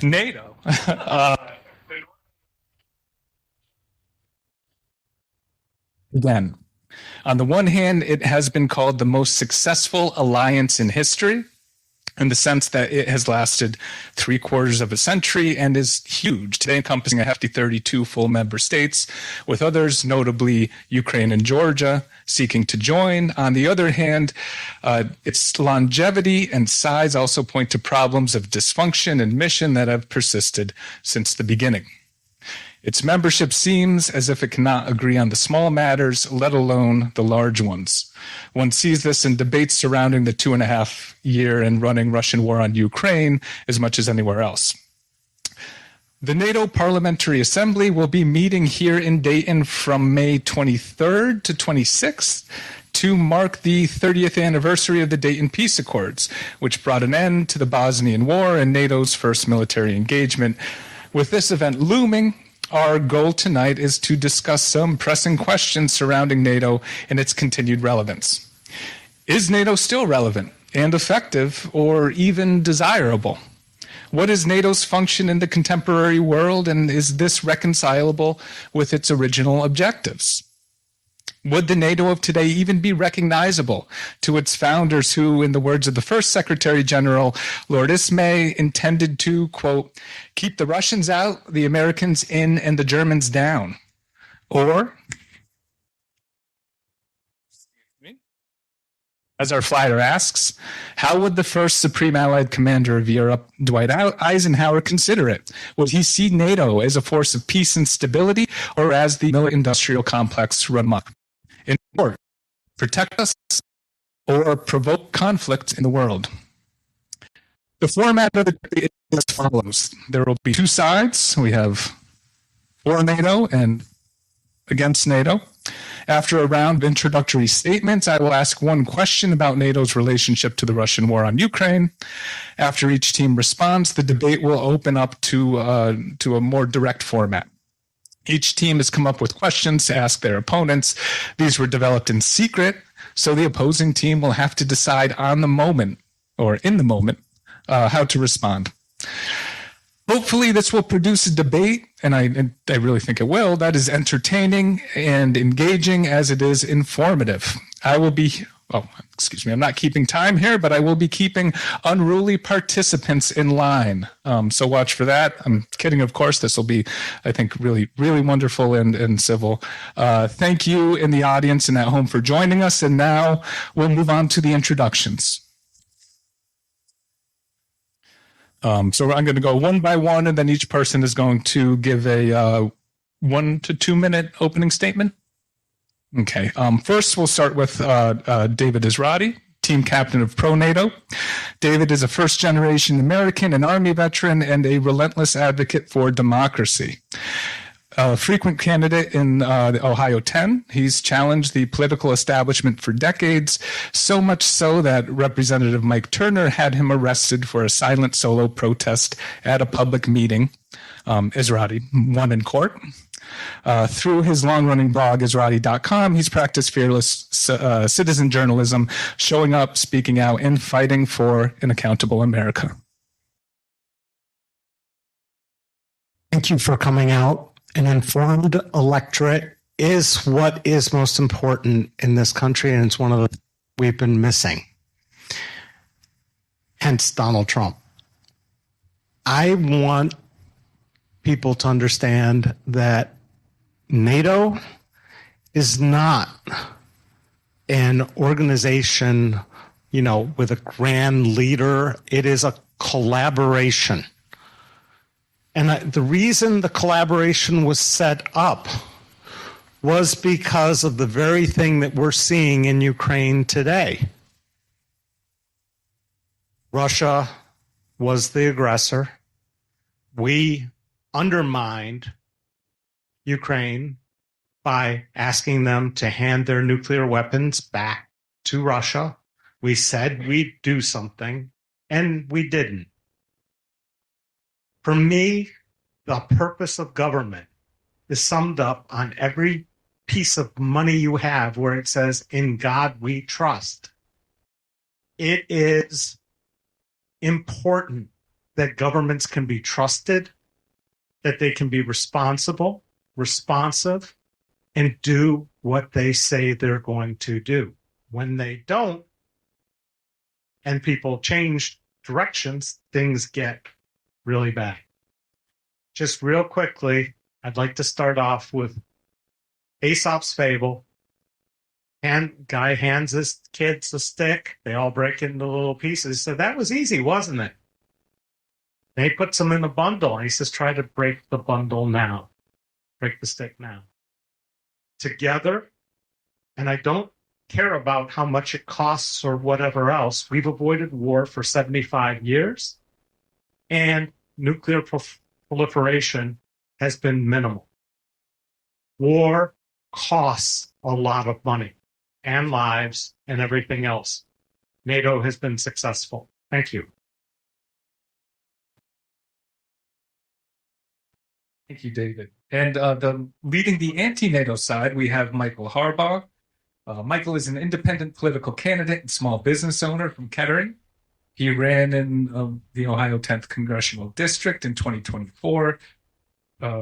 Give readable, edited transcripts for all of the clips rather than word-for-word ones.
NATO. Again, on the one hand, it has been called the most successful alliance in history, in the sense that it has lasted 3/4 of a century and is huge, today encompassing a hefty 32 full member states, with others, notably Ukraine and Georgia, seeking to join. On the other hand, its longevity and size also point to problems of dysfunction and mission that have persisted since the beginning. Its membership seems as if it cannot agree on the small matters, let alone the large ones. One sees this in debates surrounding the 2.5-year and running Russian war on Ukraine as much as anywhere else. The NATO Parliamentary Assembly will be meeting here in Dayton from May 23rd to 26th to mark the 30th anniversary of the Dayton Peace Accords, which brought an end to the Bosnian War and NATO's first military engagement. With this event looming, our goal tonight is to discuss some pressing questions surrounding NATO and its continued relevance. Is NATO still relevant and effective, or even desirable? What is NATO's function in the contemporary world, and is this reconcilable with its original objectives? Would the NATO of today even be recognizable to its founders who, in the words of the first Secretary General, Lord May, intended to, quote, keep the Russians out, the Americans in, and the Germans down? Or, as our flyer asks, how would the first Supreme Allied Commander of Europe, Dwight Eisenhower, consider it? Would he see NATO as a force of peace and stability, or as the military-industrial complex run amok? In short, protect us or provoke conflict in the world? The format of the debate is as follows. There will be two sides. We have for NATO and against NATO. After a round of introductory statements, I will ask one question about NATO's relationship to the Russian war on Ukraine. After each team responds, the debate will open up to a more direct format. Each team has come up with questions to ask their opponents. These were developed in secret, so the opposing team will have to decide on the moment, or in the moment, how to respond. Hopefully this will produce a debate, and I really think it will, that is entertaining and engaging as it is informative. I will be, I'm not keeping time here, but I will be keeping unruly participants in line. So watch for that. I'm kidding, of course. This will be, I think, really, really wonderful and civil. Thank you in the audience and at home for joining us. And now we'll move on to the introductions. So I'm going to go one by one, and then each person is going to give a 1 to 2 minute opening statement. Okay. First, we'll start with David Esrati, team captain of Pro-NATO. David is a first-generation American, an Army veteran, and a relentless advocate for democracy. A frequent candidate in the Ohio 10, he's challenged the political establishment for decades, so much so that Representative Mike Turner had him arrested for a silent solo protest at a public meeting. Esrati won in court. Through his long-running blog, Esrati.com, he's practiced fearless citizen journalism, showing up, speaking out, and fighting for an accountable America. Thank you for coming out. An informed electorate is what is most important in this country, and it's one of the we've been missing. Hence Donald Trump. I want people to understand that NATO is not an organization, with a grand leader. It is a collaboration. And the reason the collaboration was set up was because of the very thing that we're seeing in Ukraine today. Russia was the aggressor. We undermined Ukraine by asking them to hand their nuclear weapons back to Russia. We said we'd do something, and we didn't. For me, the purpose of government is summed up on every piece of money you have where it says, "In God we trust." It is important that governments can be trusted, that they can be responsible, responsive, and do what they say they're going to do. When they don't, and people change directions, things get really bad. Just real quickly, I'd like to start off with Aesop's fable. And guy hands his kids a stick. They all break into little pieces. So that was easy, wasn't it? And he puts them in a bundle. And he says, try to break the bundle now. Break the stick now. Together, and I don't care about how much it costs or whatever else, we've avoided war for 75 years. And nuclear proliferation has been minimal. War costs a lot of money and lives and everything else. NATO has been successful. Thank you. Thank you, David. And leading the anti-NATO side, we have Michael Harbaugh. Michael is an independent political candidate and small business owner from Kettering. He ran in the Ohio 10th Congressional District in 2024,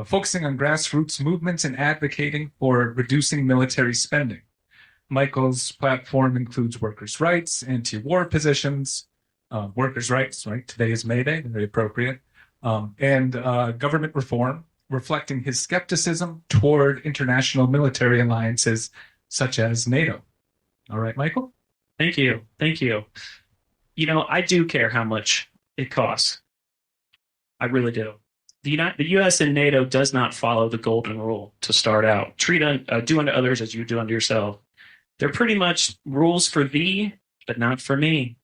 focusing on grassroots movements and advocating for reducing military spending. Michael's platform includes workers' rights, anti-war positions, workers' rights, right? Today is May Day, very appropriate, and government reform, reflecting his skepticism toward international military alliances such as NATO. All right, Michael? Thank you. Thank you. You know, I do care how much it costs. I really do. The U.S. and NATO does not follow the golden rule to start out. Do unto others as you do unto yourself. They're pretty much rules for thee, but not for me.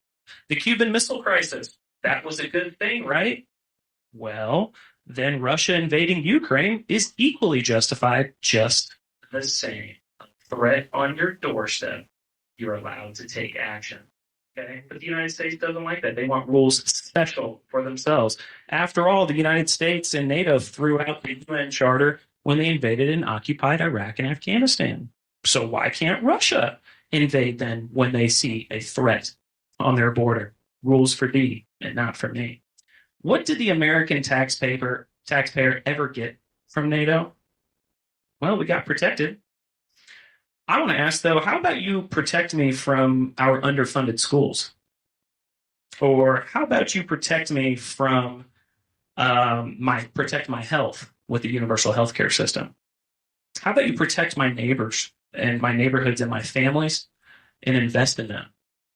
The Cuban Missile Crisis, that was a good thing, right? Well, then Russia invading Ukraine is equally justified, just the same. A threat on your doorstep, you're allowed to take action. Okay? But the United States doesn't like that. They want rules special for themselves. After all, the United States and NATO threw out the UN Charter when they invaded and occupied Iraq and Afghanistan. So why can't Russia invade then when they see a threat on their border? Rules for thee and not for me. What did the American taxpayer ever get from NATO? Well, we got protected. I want to ask, though, how about you protect me from our underfunded schools? Or how about you protect me from my health with the universal healthcare system? How about you protect my neighbors and my neighborhoods and my families and invest in them?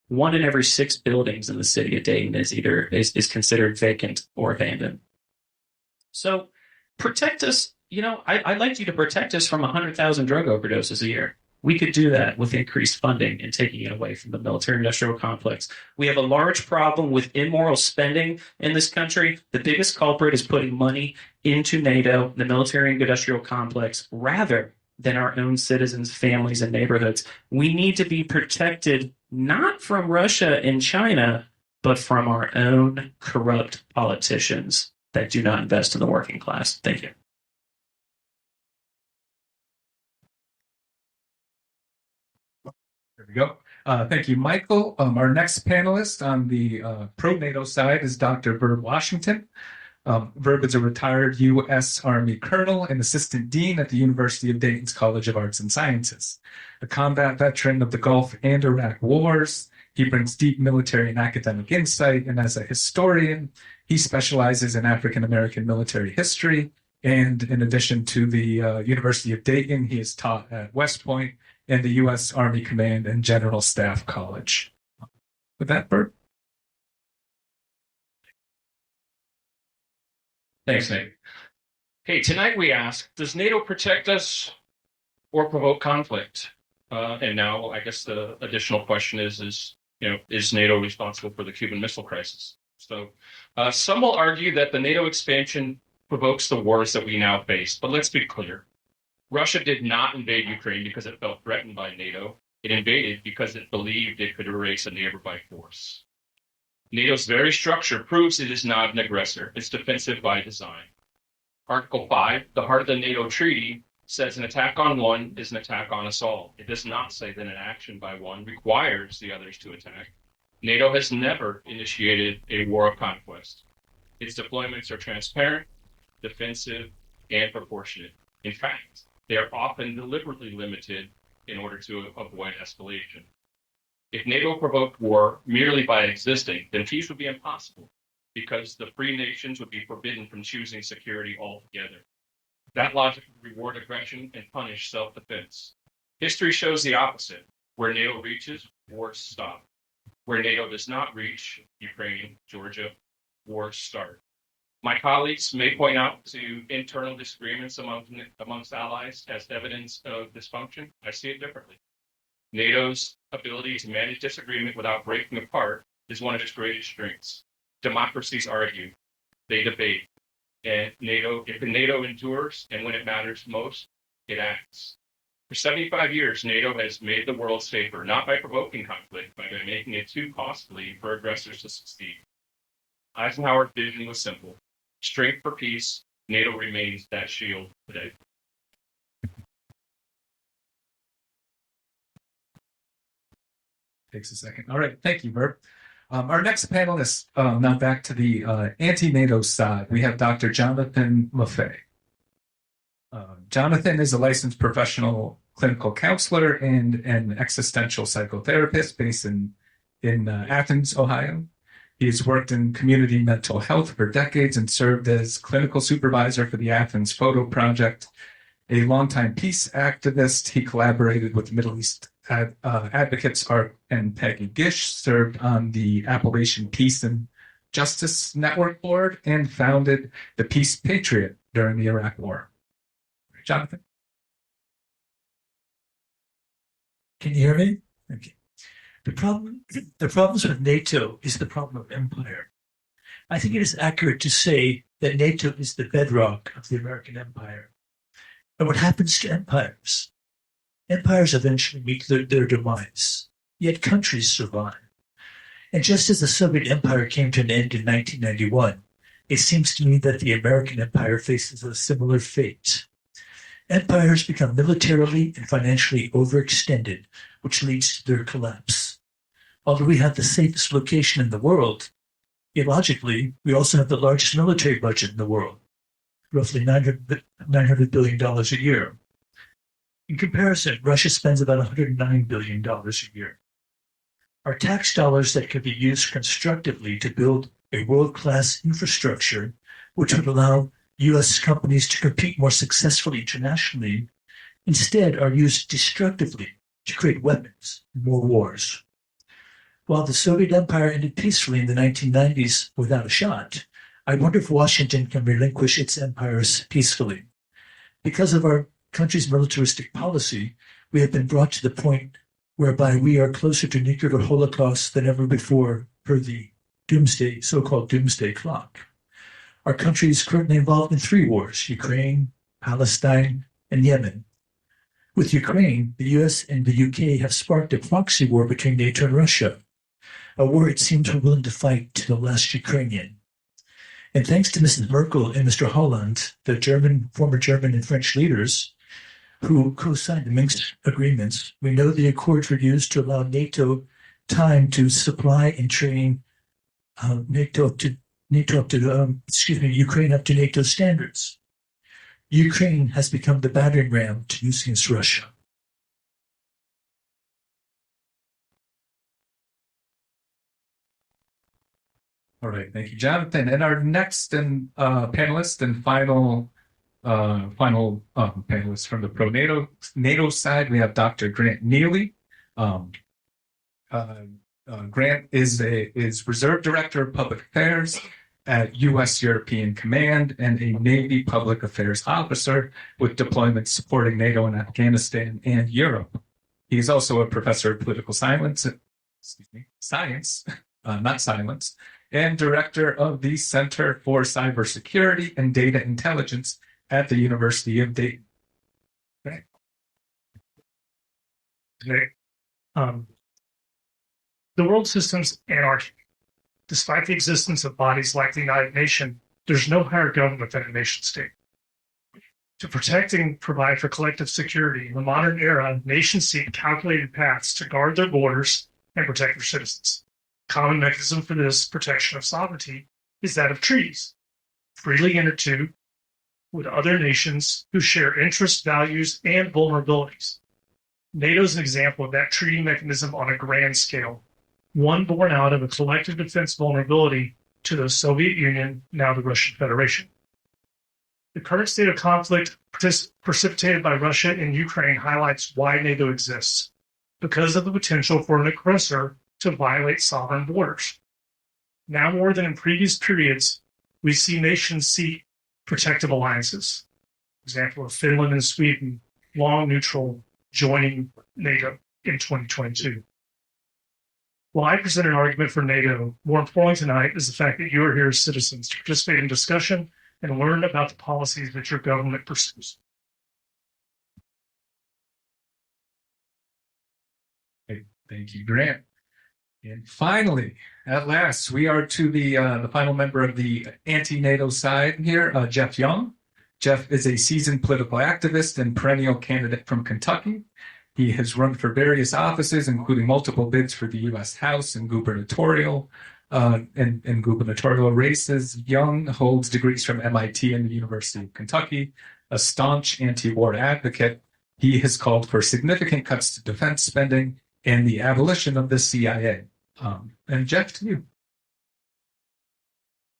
1 in every 6 buildings in the city of Dayton is considered vacant or abandoned. So protect us. You know, I'd like you to protect us from 100,000 drug overdoses a year. We could do that with increased funding and taking it away from the military-industrial complex. We have a large problem with immoral spending in this country. The biggest culprit is putting money into NATO, the military-industrial complex, rather than our own citizens, families, and neighborhoods. We need to be protected not from Russia and China, but from our own corrupt politicians that do not invest in the working class. Thank you. There we go. Thank you, Michael. Our next panelist on the pro-NATO side is Dr. Verb Washington. Verb is a retired U.S. Army colonel and assistant dean at the University of Dayton's College of Arts and Sciences. A combat veteran of the Gulf and Iraq wars, he brings deep military and academic insight, and as a historian, he specializes in African-American military history. And in addition to the University of Dayton, he is taught at West Point and the U.S. Army Command and General Staff College. With that, Bert? Thanks, Nate. Hey, tonight we ask, does NATO protect us or provoke conflict? And now I guess the additional question is NATO responsible for the Cuban Missile Crisis? So some will argue that the NATO expansion provokes the wars that we now face, but let's be clear. Russia did not invade Ukraine because it felt threatened by NATO. It invaded because it believed it could erase a neighbor by force. NATO's very structure proves it is not an aggressor. It's defensive by design. Article 5, the heart of the NATO treaty, says an attack on one is an attack on us all. It does not say that an action by one requires the others to attack. NATO has never initiated a war of conquest. Its deployments are transparent, defensive, and proportionate. In fact, they are often deliberately limited in order to avoid escalation. If NATO provoked war merely by existing, then peace would be impossible because the free nations would be forbidden from choosing security altogether. That logic would reward aggression and punish self-defense. History shows the opposite. Where NATO reaches, wars stop. Where NATO does not reach, Ukraine, Georgia, wars start. My colleagues may point out to internal disagreements amongst allies as evidence of dysfunction. I see it differently. NATO's ability to manage disagreement without breaking apart is one of its greatest strengths. Democracies argue, they debate, and if NATO endures, and when it matters most, it acts. For 75 years, NATO has made the world safer, not by provoking conflict, but by making it too costly for aggressors to succeed. Eisenhower's vision was simple. Strength for peace, NATO remains that shield today. Takes a second. All right. Thank you, Bert. Our next panelist, now back to the anti-NATO side, we have Dr. Jonathan Maffei. Jonathan is a licensed professional clinical counselor and an existential psychotherapist based in Athens, Ohio. He has worked in community mental health for decades and served as clinical supervisor for the Athens Photo Project. A longtime peace activist, he collaborated with Middle East advocates Art and Peggy Gish, served on the Appalachian Peace and Justice Network Board, and founded the Peace Patriot during the Iraq War. Jonathan? Can you hear me? Okay. The problems with NATO is the problem of empire. I think it is accurate to say that NATO is the bedrock of the American empire. And what happens to empires? Empires eventually meet their demise, yet countries survive. And just as the Soviet Empire came to an end in 1991, it seems to me that the American empire faces a similar fate. Empires become militarily and financially overextended, which leads to their collapse. Although we have the safest location in the world, illogically, we also have the largest military budget in the world, roughly $900 billion a year. In comparison, Russia spends about $109 billion a year. Our tax dollars that could be used constructively to build a world-class infrastructure, which would allow U.S. companies to compete more successfully internationally, instead are used destructively to create weapons and more wars. While the Soviet Empire ended peacefully in the 1990s without a shot, I wonder if Washington can relinquish its empires peacefully. Because of our country's militaristic policy, we have been brought to the point whereby we are closer to nuclear holocaust than ever before per the so-called doomsday clock. Our country is currently involved in 3 wars: Ukraine, Palestine, and Yemen. With Ukraine, the US and the UK have sparked a proxy war between NATO and Russia, a war it seems we're willing to fight to the last Ukrainian. And thanks to Mrs. Merkel and Mr. Holland, the former German and French leaders who co-signed the Minsk agreements, we know the accords were used to allow NATO time to supply and train Ukraine up to NATO standards. Ukraine has become the battering ram to use against Russia. All right, thank you, Jonathan. And our next panelist and final panelist from the Pro-NATO side, we have Dr. Grant Neely. Grant is Reserve Director of Public Affairs at U.S. European Command and a Navy Public Affairs Officer with deployments supporting NATO in Afghanistan and Europe. He is also a professor of political science, not silence, and director of the Center for Cybersecurity and Data Intelligence at the University of Dayton. Right. The world system's anarchy. Despite the existence of bodies like the United Nations, there's no higher government than a nation state. To protect and provide for collective security in the modern era, nations seek calculated paths to guard their borders and protect their citizens. Common mechanism for this protection of sovereignty is that of treaties, freely entered into with other nations who share interests, values, and vulnerabilities. NATO is an example of that treaty mechanism on a grand scale, one born out of a collective defense vulnerability to the Soviet Union, now the Russian Federation. The current state of conflict precipitated by Russia and Ukraine highlights why NATO exists, because of the potential for an aggressor to violate sovereign borders. Now more than in previous periods, we see nations seek protective alliances. Example of Finland and Sweden, long neutral, joining NATO in 2022. While I present an argument for NATO, more importantly tonight is the fact that you are here as citizens to participate in discussion and learn about the policies that your government pursues. Thank you, Grant. And finally, at last, we are to the final member of the anti-NATO side here, Jeff Young. Jeff is a seasoned political activist and perennial candidate from Kentucky. He has run for various offices, including multiple bids for the U.S. House and gubernatorial races. Young holds degrees from MIT and the University of Kentucky, a staunch anti-war advocate. He has called for significant cuts to defense spending and the abolition of the CIA. And Jeff, to you.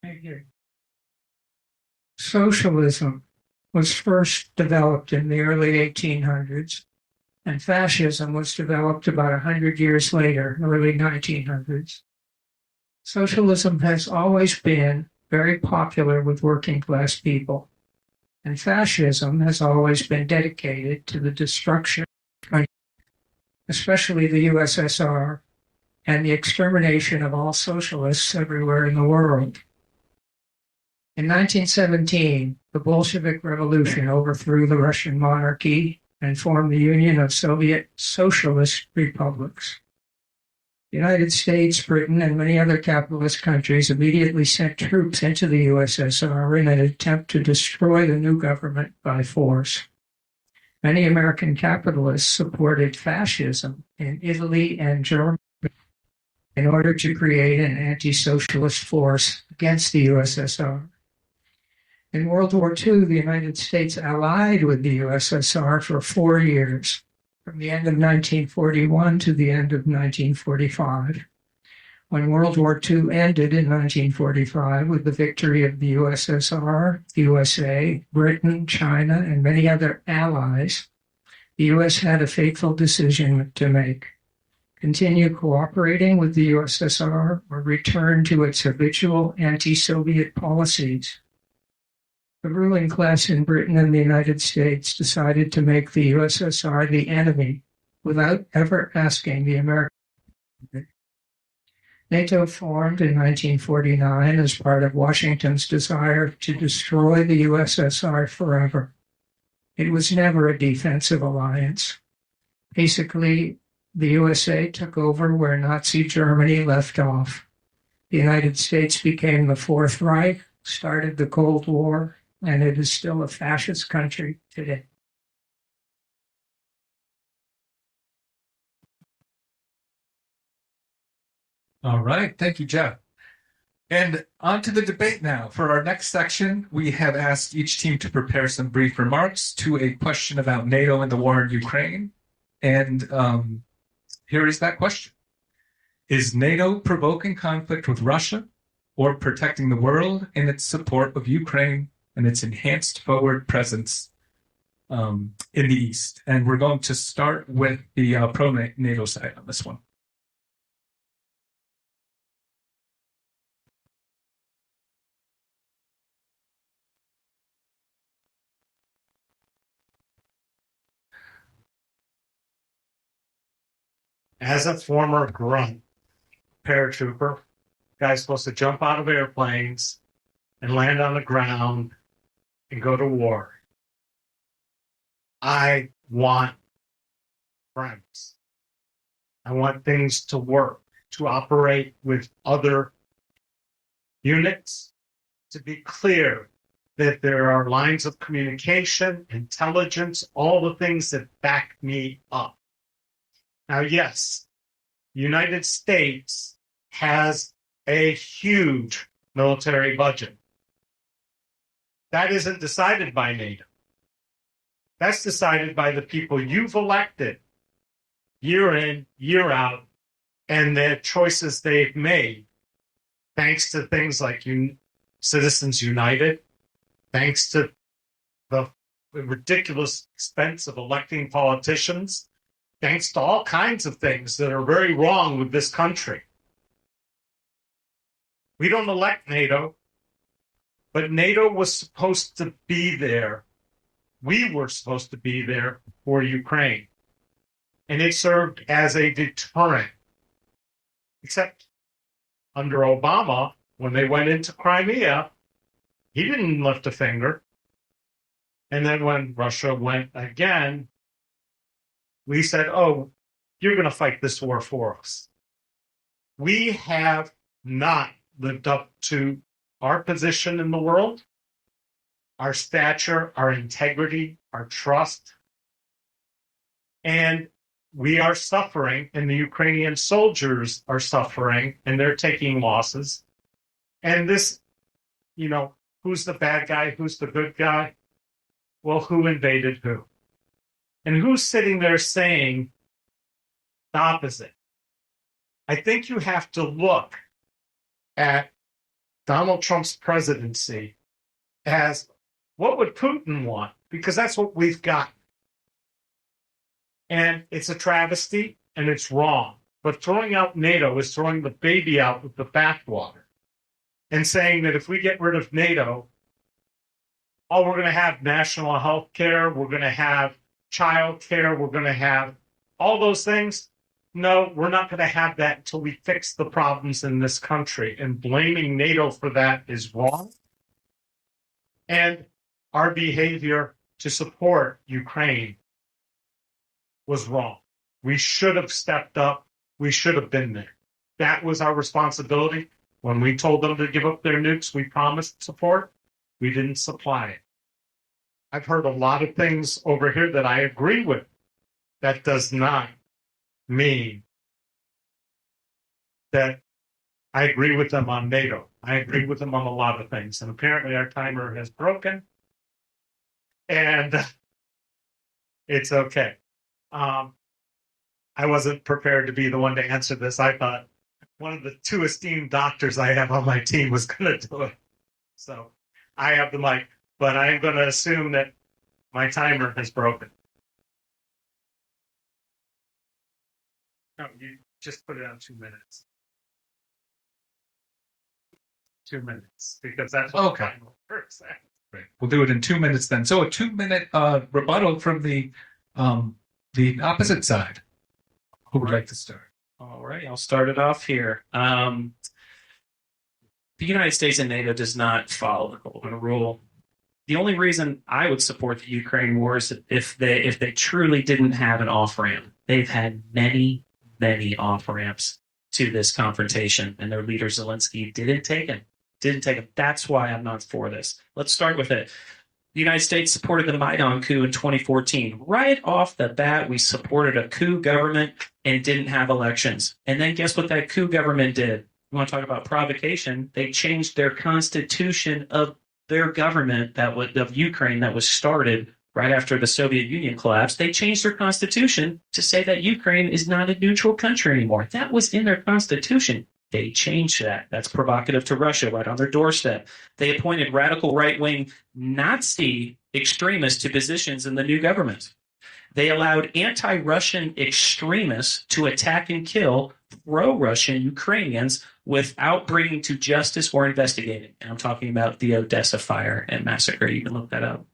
Thank you. Socialism was first developed in the early 1800s, and fascism was developed about 100 years later, early 1900s. Socialism has always been very popular with working class people, and fascism has always been dedicated to the destruction of countries, especially the USSR, and the extermination of all socialists everywhere in the world. In 1917, the Bolshevik Revolution overthrew the Russian monarchy and formed the Union of Soviet Socialist Republics. The United States, Britain, and many other capitalist countries immediately sent troops into the USSR in an attempt to destroy the new government by force. Many American capitalists supported fascism in Italy and Germany in order to create an anti-socialist force against the USSR. In World War II, the United States allied with the USSR for 4 years, from the end of 1941 to the end of 1945. When World War II ended in 1945 with the victory of the USSR, the USA, Britain, China, and many other allies, the US had a fateful decision to make: continue cooperating with the USSR or return to its habitual anti-Soviet policies. The ruling class in Britain and the United States decided to make the USSR the enemy without ever asking the Americans. NATO formed in 1949 as part of Washington's desire to destroy the USSR forever. It was never a defensive alliance. Basically, the USA took over where Nazi Germany left off. The United States became the Fourth Reich, started the Cold War, and it is still a fascist country today. All right. Thank you, Jeff. And on to the debate now. For our next section, we have asked each team to prepare some brief remarks to a question about NATO and the war in Ukraine. And here is that question. Is NATO provoking conflict with Russia or protecting the world in its support of Ukraine and its enhanced forward presence in the East? And we're going to start with the pro-NATO side on this one. As a former grunt paratrooper, guy's supposed to jump out of airplanes and land on the ground and go to war. I want friends. I want things to work, to operate with other units, to be clear that there are lines of communication, intelligence, all the things that back me up. Now, yes, the United States has a huge military budget. That isn't decided by NATO. That's decided by the people you've elected year in, year out, and the choices they've made, thanks to things like Citizens United, thanks to the ridiculous expense of electing politicians, thanks to all kinds of things that are very wrong with this country. We don't elect NATO, but NATO was supposed to be there. We were supposed to be there for Ukraine. And it served as a deterrent. Except under Obama, when they went into Crimea, he didn't lift a finger. And then when Russia went again, we said, oh, you're going to fight this war for us. We have not lived up to our position in the world, our stature, our integrity, our trust. And we are suffering, and the Ukrainian soldiers are suffering, and they're taking losses. And this, who's the bad guy? Who's the good guy? Well, who invaded who? And who's sitting there saying the opposite? I think you have to look at Donald Trump's presidency as what would Putin want? Because that's what we've got. And it's a travesty and it's wrong. But throwing out NATO is throwing the baby out with the bathwater and saying that if we get rid of NATO, we're going to have national health care, we're going to have child care, we're going to have all those things. No, we're not going to have that until we fix the problems in this country. And blaming NATO for that is wrong. And our behavior to support Ukraine was wrong. We should have stepped up. We should have been there. That was our responsibility. When we told them to give up their nukes, we promised support. We didn't supply it. I've heard a lot of things over here that I agree with. That does not mean that I agree with them on NATO. I agree with them on a lot of things. And apparently our timer has broken. And it's okay. I wasn't prepared to be the one to answer this. I thought one of the two esteemed doctors I have on my team was going to do it. So I have the mic, but I'm going to assume that my timer has broken. No, you just put it on 2 minutes. 2 minutes, because that's what Okay. the timer works at. Right. We'll do it in 2 minutes then. So a 2-minute rebuttal from the opposite side. Who would like to start? All right, I'll start it off here. The United States and NATO does not follow the golden rule. The only reason I would support the Ukraine war is if they truly didn't have an off-ramp. They've had many off-ramps to this confrontation, and their leader Zelensky didn't take him. That's why I'm not for this. Let's start with it. The United States supported the Maidan coup in 2014. Right off the bat, we supported a coup government and didn't have elections. And then guess what that coup government did? You want to talk about provocation? They changed their constitution of their government of Ukraine that was started right after the Soviet Union collapsed. They changed their constitution to say that Ukraine is not a neutral country anymore. That was in their constitution. They changed that. That's provocative to Russia right on their doorstep. They appointed radical right-wing Nazi extremists to positions in the new government. They allowed anti-Russian extremists to attack and kill pro-Russian Ukrainians without bringing to justice or investigating. And I'm talking about the Odessa fire and massacre. You can look that up.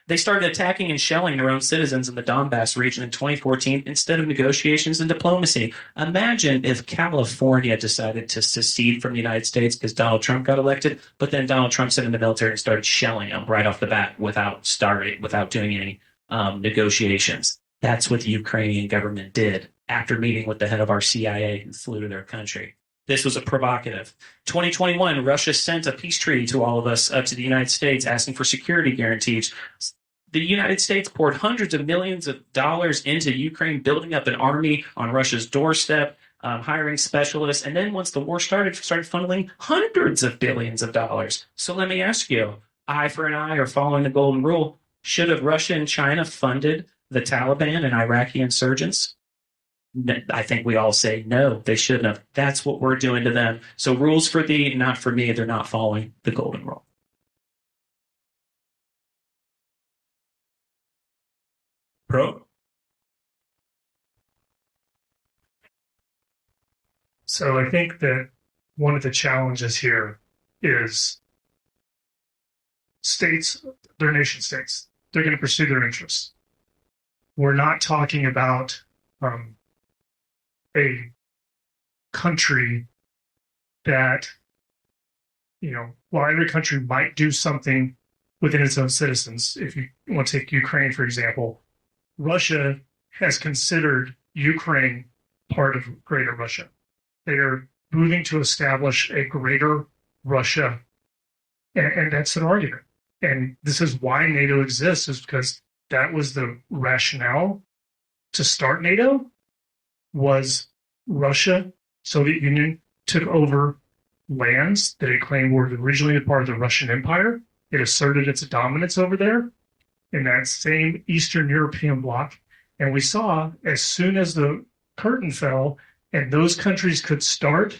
They started attacking and shelling their own citizens in the Donbass region in 2014 instead of negotiations and diplomacy. Imagine if California decided to secede from the United States because Donald Trump got elected, but then Donald Trump sent in the military and started shelling them right off the bat without doing any negotiations. That's what the Ukrainian government did after meeting with the head of our CIA who flew to their country. This was a provocative. 2021, Russia sent a peace treaty to all of us, to the United States, asking for security guarantees. The United States poured hundreds of millions of dollars into Ukraine, building up an army on Russia's doorstep. hiring specialists. And then once the war started funneling hundreds of billions of dollars. So let me ask you, eye for an eye or following the golden rule, should have Russia and China funded the Taliban and Iraqi insurgents? I think we all say no, they shouldn't have. That's what we're doing to them. So rules for thee, not for me. They're not following the golden rule. Pro? So I think that one of the challenges here is states, they're nation states. They're going to pursue their interests. We're not talking about a country that, while every country might do something within its own citizens, if you want to take Ukraine, for example, Russia has considered Ukraine part of Greater Russia. They are moving to establish a Greater Russia, and that's an argument. And this is why NATO exists, is because that was the rationale to start NATO. Was Russia, Soviet Union, took over lands that it claimed were originally a part of the Russian Empire. It asserted its dominance over there in that same Eastern European bloc. And we saw as soon as the curtain fell and those countries could start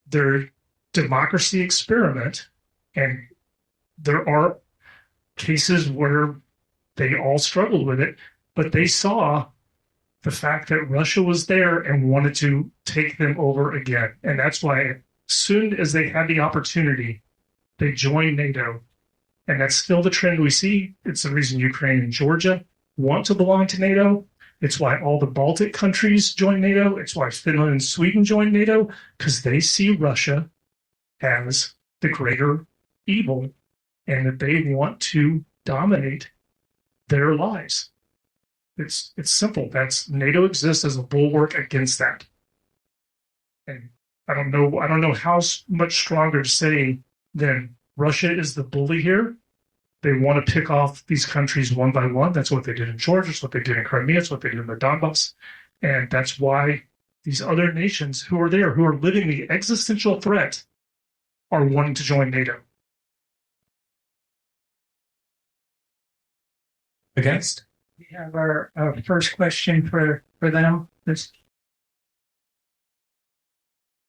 their democracy experiment, and there are cases where they all struggled with it, but they saw the fact that Russia was there and wanted to take them over again. And that's why as soon as they had the opportunity, they joined NATO. And that's still the trend we see. It's the reason Ukraine and Georgia want to belong to NATO. It's why all the Baltic countries join NATO. It's why Finland and Sweden join NATO, because they see Russia as the greater evil and that they want to dominate their lives. It's simple. That's NATO exists as a bulwark against that. And I don't know how much stronger to say than Russia is the bully here. They want to pick off these countries one by one. That's what they did in Georgia. It's what they did in Crimea. It's what they did in the Donbass. And that's why these other nations who are there, who are living the existential threat, are wanting to join NATO. Against? We have our first question for them. This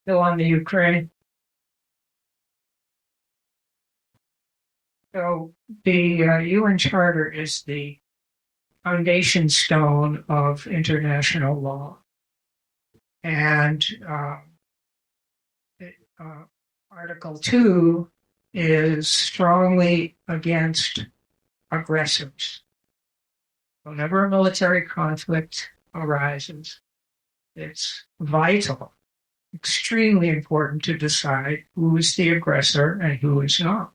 still on the Ukraine. So the UN Charter is the foundation stone of international law. And Article 2 is strongly against aggressors. Whenever a military conflict arises, it's vital, extremely important to decide who is the aggressor and who is not.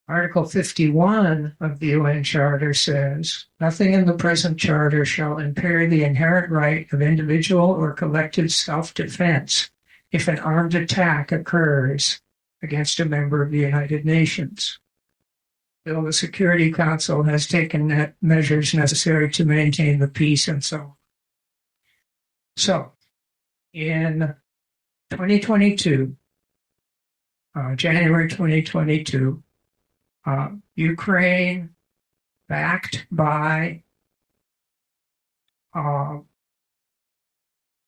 Article 51 of the UN Charter says, nothing in the present charter shall impair the inherent right of individual or collective self-defense if an armed attack occurs against a member of the United Nations. Bill, the Security Council has taken measures necessary to maintain the peace and so on. So, in 2022, January 2022, Ukraine, backed by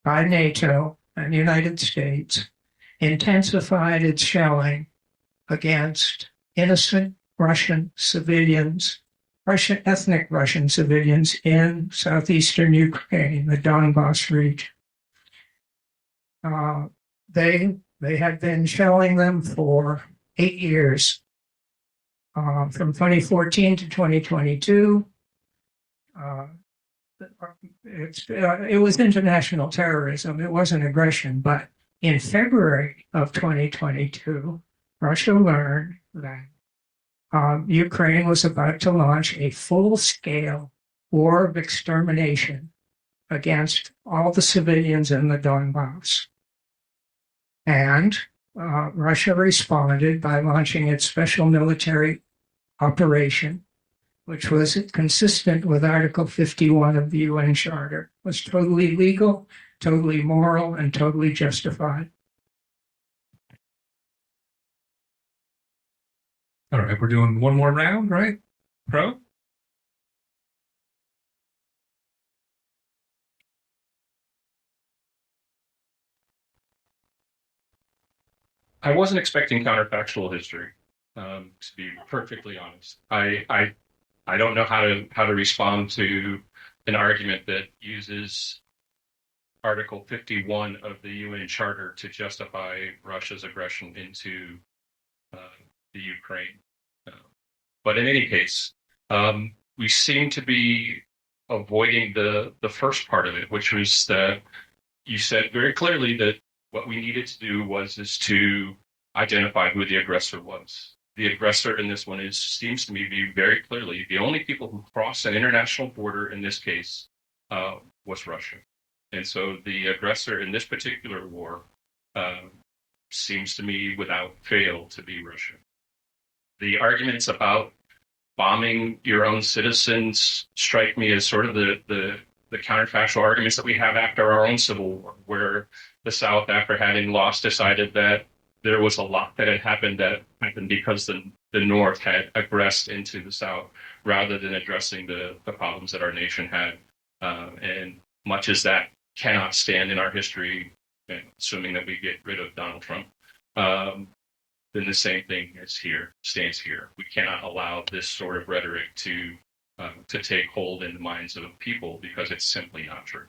NATO and the United States, intensified its shelling against innocent Russian civilians, ethnic Russian civilians in southeastern Ukraine, the Donbass region. They had been shelling them for 8 years. From 2014 to 2022, it was international terrorism. It wasn't aggression. But in February of 2022, Russia learned that Ukraine was about to launch a full-scale war of extermination against all the civilians in the Donbass. And Russia responded by launching its special military operation, which was consistent with Article 51 of the UN Charter, was totally legal, totally moral and totally justified. All right, we're doing one more round, right? Pro? I wasn't expecting counterfactual history, to be perfectly honest. I don't know how to respond to an argument that uses Article 51 of the UN Charter to justify Russia's aggression into the Ukraine. But in any case, we seem to be avoiding the first part of it, which was that you said very clearly that what we needed to do is to identify who the aggressor was. The aggressor in this one seems to me to be very clearly the only people who crossed an international border in this case was Russia. And so the aggressor in this particular war seems to me without fail to be Russia. The arguments about bombing your own citizens strike me as sort of the counterfactual arguments that we have after our own Civil War, where the South, after having lost, decided that there was a lot that happened because the North had aggressed into the South rather than addressing the problems that our nation had. And much as that cannot stand in our history, assuming that we get rid of Donald Trump, then the same thing stands here. We cannot allow this sort of rhetoric to take hold in the minds of people because it's simply not true.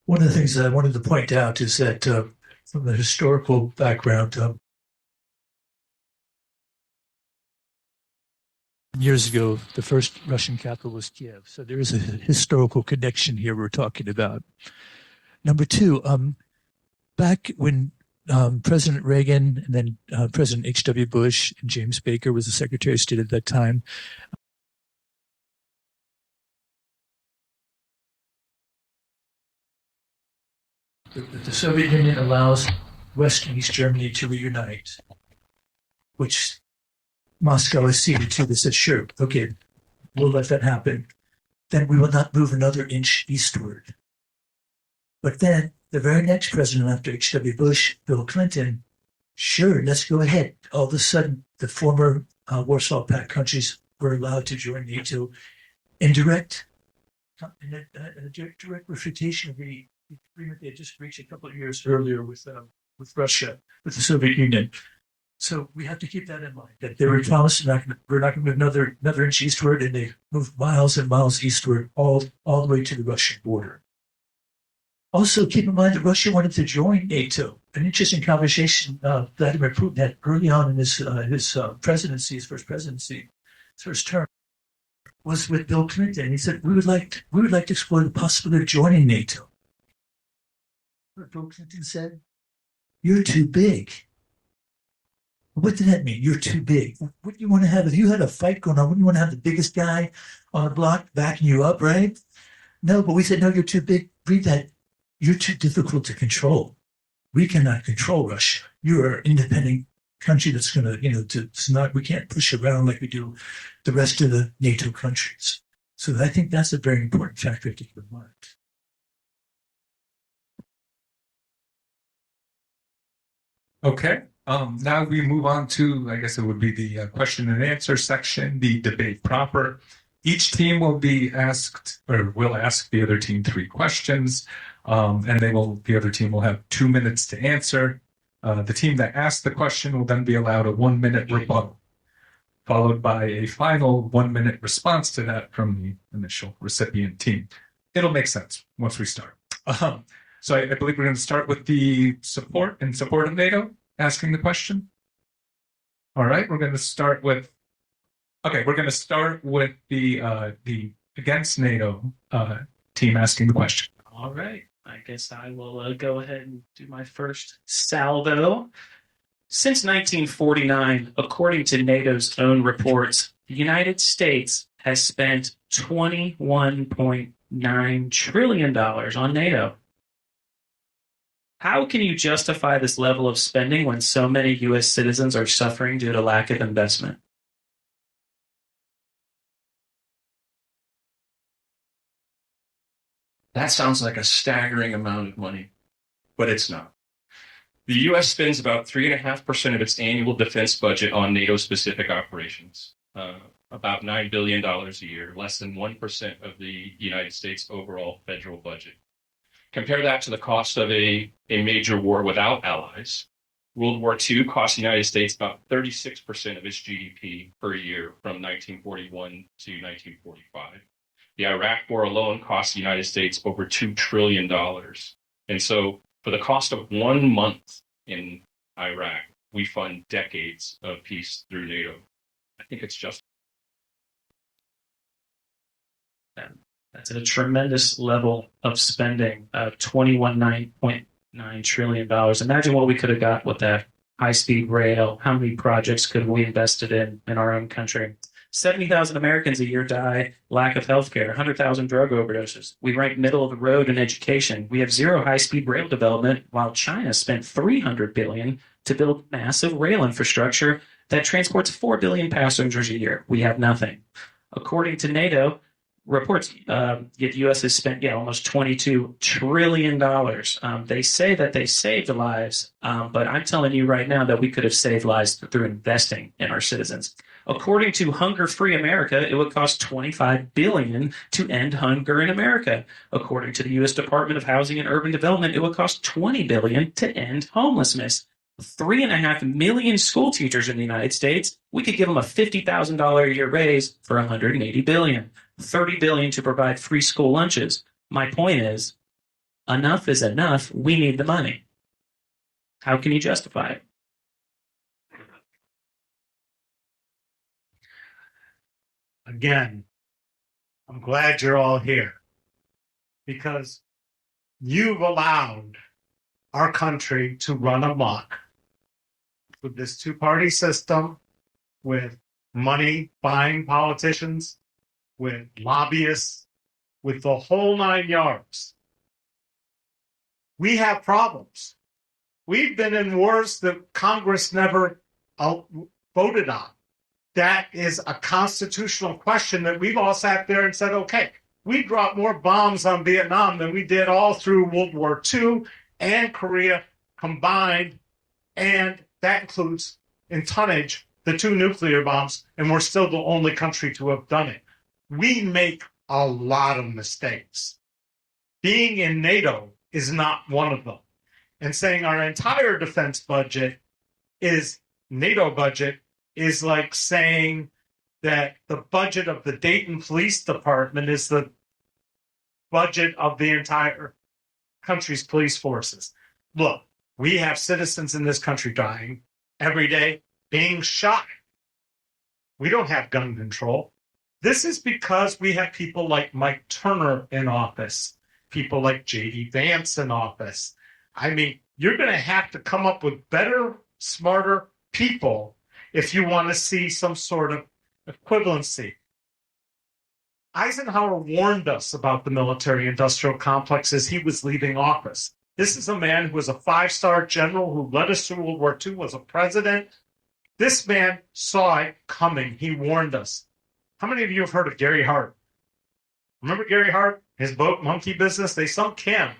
One of the things that I wanted to point out is that from the historical background, years ago, the first Russian capital was Kiev. So there is a historical connection here we're talking about. Number two, back when President Reagan and then President H.W. Bush and James Baker was the Secretary of State at that time, the Soviet Union allows West and East Germany to reunite, which Moscow acceded to. They said, sure, okay, we'll let that happen. Then we will not move another inch eastward. But then the very next president after H.W. Bush, Bill Clinton, sure, let's go ahead. All of a sudden, the former Warsaw Pact countries were allowed to join NATO in direct refutation of the agreement they had just reached a couple of years earlier with Russia, with the Soviet Union. So we have to keep that in mind, that they were promised we're not going to move another inch eastward, and they moved miles and miles eastward all the way to the Russian border. Also, keep in mind that Russia wanted to join NATO. An interesting conversation Vladimir Putin had early on in his presidency, his first presidency, his first term, was with Bill Clinton. He said, we would like to explore the possibility of joining NATO. But Bill Clinton said, you're too big. What did that mean? You're too big. What do you want to have? If you had a fight going on, wouldn't you want to have the biggest guy on the block backing you up, right? No, but we said, no, you're too big. Read that. You're too difficult to control. We cannot control Russia. You're an independent country that's going to, we can't push around like we do the rest of the NATO countries. So I think that's a very important factor to keep in mind. Okay. Now we move on to, I guess it would be the question and answer section, the debate proper. Each team will ask the other team 3 questions, and the other team will have 2 minutes to answer. The team that asks the question will then be allowed a 1-minute rebuttal, followed by a final 1-minute response to that from the initial recipient team. It'll make sense once we start. So I believe we're going to start with the support of NATO asking the question. All right, we're going to start with the against NATO team asking the question. All right. I guess I will go ahead and do my first salvo. Since 1949, according to NATO's own reports, the United States has spent $21.9 trillion on NATO. How can you justify this level of spending when so many U.S. citizens are suffering due to lack of investment? That sounds like a staggering amount of money, but it's not. The U.S. spends about 3.5% of its annual defense budget on NATO-specific operations, about $9 billion a year, less than 1% of the United States' overall federal budget. Compare that to the cost of a major war without allies. World War II cost the United States about 36% of its GDP per year from 1941 to 1945. The Iraq War alone cost the United States over $2 trillion. And so for the cost of 1 month in Iraq, we fund decades of peace through NATO. I think it's just. That's a tremendous level of spending of $21.9 trillion. Imagine what we could have got with that high-speed rail. How many projects could we invested in our own country? 70,000 Americans a year die lack of health care, 100,000 drug overdoses. We rank middle of the road in education. We have zero high-speed rail development, while China spent $300 billion to build massive rail infrastructure that transports 4 billion passengers a year. We have nothing. According to NATO reports, the U.S. has spent almost $22 trillion. They say that they saved lives, but I'm telling you right now that we could have saved lives through investing in our citizens. According to Hunger Free America, it would cost $25 billion to end hunger in America. According to the U.S. Department of Housing and Urban Development, it would cost $20 billion to end homelessness. 3.5 million school teachers in the United States, we could give them a $50,000 a year raise for $180 billion. $30 billion to provide free school lunches. My point is, enough is enough. We need the money. How can you justify it? Again, I'm glad you're all here because you've allowed our country to run amok with this two-party system, with money buying politicians, with lobbyists, with the whole 9 yards. We have problems. We've been in wars that Congress never voted on. That is a constitutional question that we've all sat there and said, okay, we dropped more bombs on Vietnam than we did all through World War II and Korea combined, and that includes in tonnage the 2 nuclear bombs, and we're still the only country to have done it. We make a lot of mistakes. Being in NATO is not one of them. And saying our entire defense budget is NATO budget is like saying that the budget of the Dayton Police Department is the budget of the entire country's police forces. Look, we have citizens in this country dying every day, being shot. We don't have gun control. This is because we have people like Mike Turner in office, people like J.D. Vance in office. I mean, you're going to have to come up with better, smarter people if you want to see some sort of equivalency. Eisenhower warned us about the military-industrial complex as he was leaving office. This is a man who was a 5-star general who led us through World War II, was a president. This man saw it coming. He warned us. How many of you have heard of Gary Hart? Remember Gary Hart? His boat, Monkey Business? They sunk him.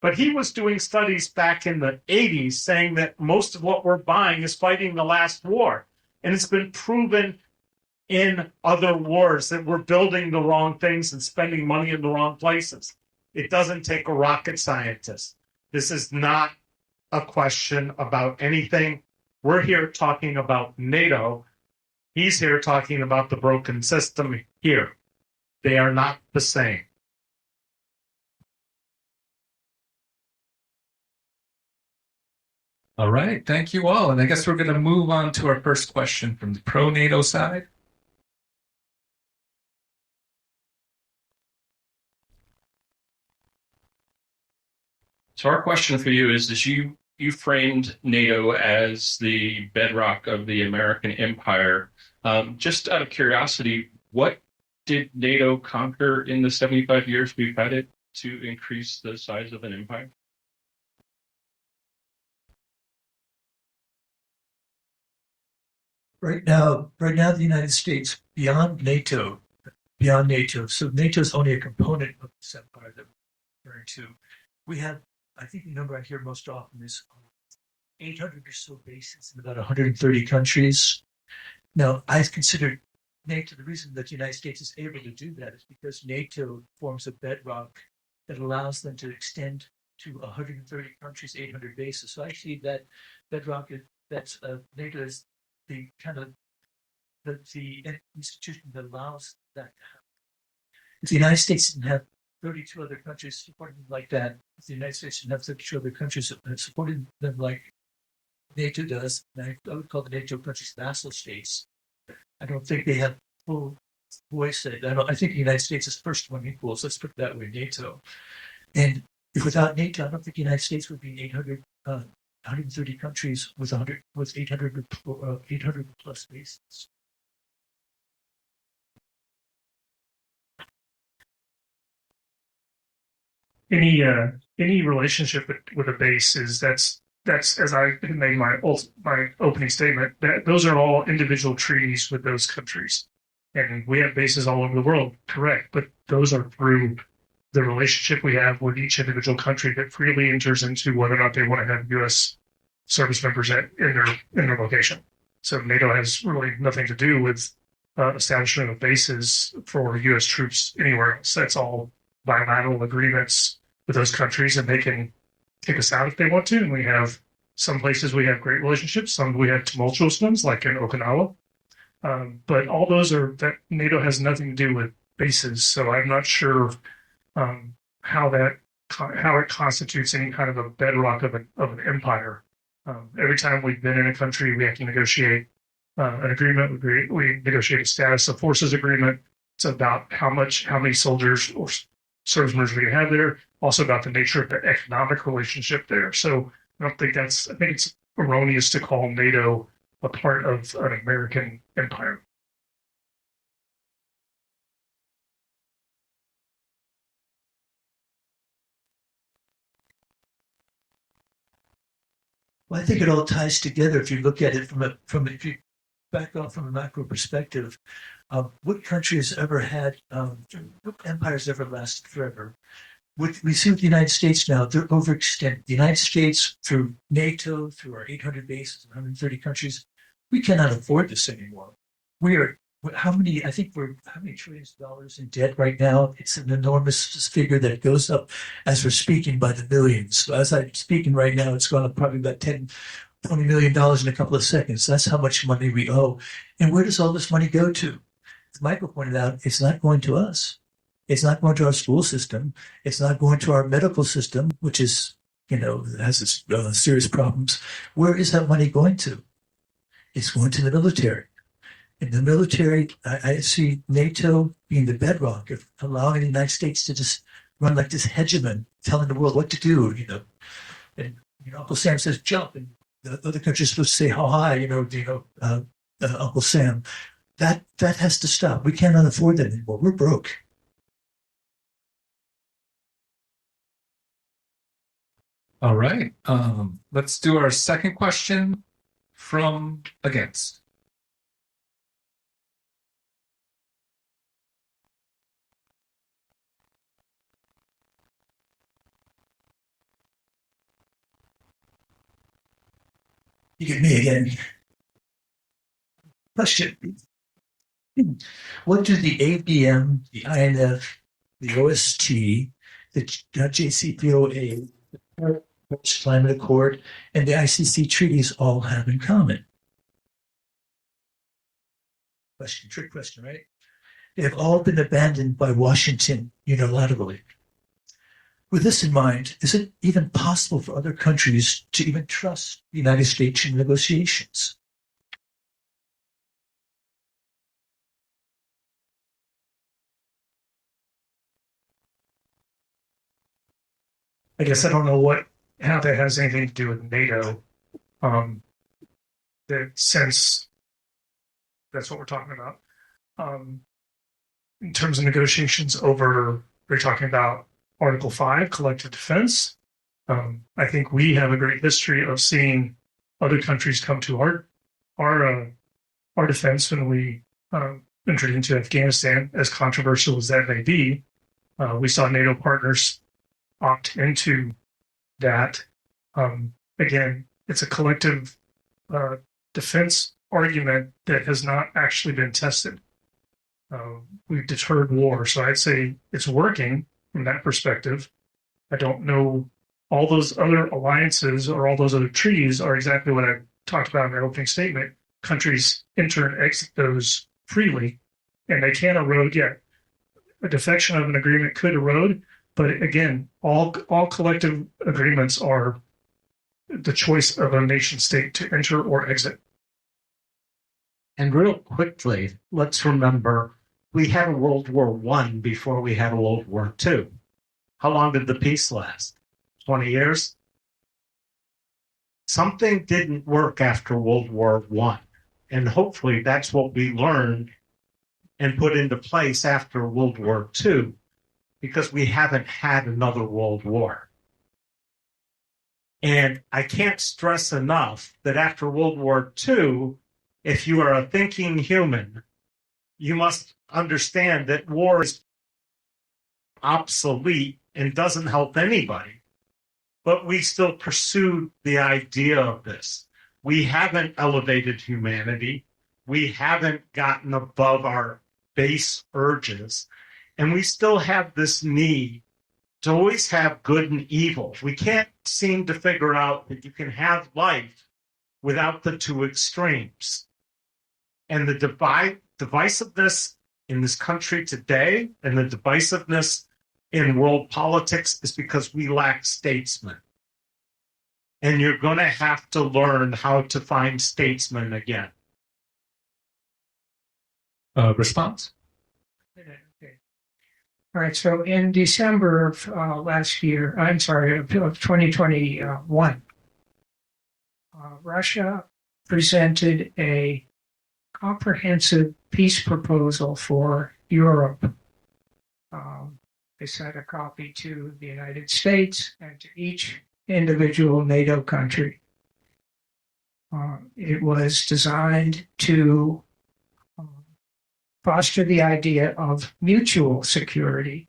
But he was doing studies back in the 80s saying that most of what we're buying is fighting the last war. And it's been proven in other wars that we're building the wrong things and spending money in the wrong places. It doesn't take a rocket scientist. This is not a question about anything. We're here talking about NATO. He's here talking about the broken system here. They are not the same. All right. Thank you all. And I guess we're going to move on to our first question from the pro-NATO side. So our question for you is you framed NATO as the bedrock of the American empire. Just out of curiosity, what did NATO conquer in the 75 years we've had it to increase the size of an empire? Right now, the United States, beyond NATO, so NATO is only a component of this empire that referring to. We have, I think the number I hear most often is 800 or so bases in about 130 countries. Now, I consider NATO, the reason that the United States is able to do that is because NATO forms a bedrock that allows them to extend to 130 countries, 800 bases. So I see that bedrock, that's NATO is the kind of the institution that allows that to happen. If the United States didn't have 32 other countries supporting them like that, if the United States didn't have 32 other countries supporting them like NATO does, and I would call the NATO countries vassal states, I don't think they have full voice. I think the United States is first among equals. Let's put it that way, NATO. And if without NATO, I don't think the United States would be in 130 countries with 800 plus bases. Any relationship with a base is that's as I made my opening statement, that those are all individual treaties with those countries, and we have bases all over the world, correct? But those are through the relationship we have with each individual country that freely enters into whether or not they want to have U.S. service members in their location. So NATO has really nothing to do with establishment of bases for U.S. troops anywhere else. That's all bilateral agreements with those countries, and they can kick us out if they want to. And we have some places we have great relationships, some we have tumultuous ones, like in Okinawa. But all those are that NATO has nothing to do with bases. So I'm not sure how it constitutes any kind of a bedrock of an empire. Every time we've been in a country, we have to negotiate an agreement. We negotiate a status of forces agreement. It's about how many soldiers or service members we can have there. Also about the nature of the economic relationship there. So I think it's erroneous to call NATO a part of an American empire. Well, I think it all ties together if you look at it if you back off from a macro perspective. What country has ever had, what empires ever lasted forever? We see with the United States now, they're overextended. The United States, through NATO, through our 800 bases, 130 countries, we cannot afford this anymore. How many trillions of dollars in debt right now? It's an enormous figure that goes up as we're speaking by the millions. So as I'm speaking right now, it's gone up probably about $20 million in a couple of seconds. That's how much money we owe. And where does all this money go to? As Michael pointed out, it's not going to us. It's not going to our school system. It's not going to our medical system, which is, has its serious problems. Where is that money going to? It's going to the military. In the military, I see NATO being the bedrock of allowing the United States to just run like this hegemon, telling the world what to do. And Uncle Sam says jump, and the other countries supposed to say how high. Uncle Sam. That has to stop. We cannot afford that anymore. We're broke. All right. Let's do our second question from against. You get me again. Question. What do the ABM, the INF, the OST, the JCPOA, the Paris Climate Accord, and the ICC treaties all have in common? Trick question, right? They have all been abandoned by Washington unilaterally. With this in mind, is it even possible for other countries to even trust the United States in negotiations? I guess I don't know how that has anything to do with NATO. Since that's what we're talking about. In terms of negotiations we're talking about Article 5, collective defense. I think we have a great history of seeing other countries come to our defense when we entered into Afghanistan, as controversial as that may be. We saw NATO partners opt into that. Again, it's a collective defense argument that has not actually been tested. We've deterred war, so I'd say it's working from that perspective. I don't know, all those other alliances or all those other treaties are exactly what I talked about in my opening statement. Countries enter and exit those freely, and they can erode. Yeah, a defection of an agreement could erode, but again, all collective agreements are the choice of a nation state to enter or exit. And real quickly, let's remember we had a World War I before we had a World War II. How long did the peace last? 20 years? Something didn't work after World War I. And hopefully that's what we learned and put into place after World War II, because we haven't had another World War. And I can't stress enough that after World War II, if you are a thinking human, you must understand that war is obsolete and doesn't help anybody. But we still pursued the idea of this. We haven't elevated humanity. We haven't gotten above our base urges. And we still have this need to always have good and evil. We can't seem to figure out that you can have life without the two extremes. And the divisiveness in this country today and the divisiveness in world politics is because we lack statesmen. And you're going to have to learn how to find statesmen again. Response? Okay. All right. So in December of last year, I'm sorry, of 2021, Russia presented a comprehensive peace proposal for Europe. They sent a copy to the United States and to each individual NATO country. It was designed to foster the idea of mutual security.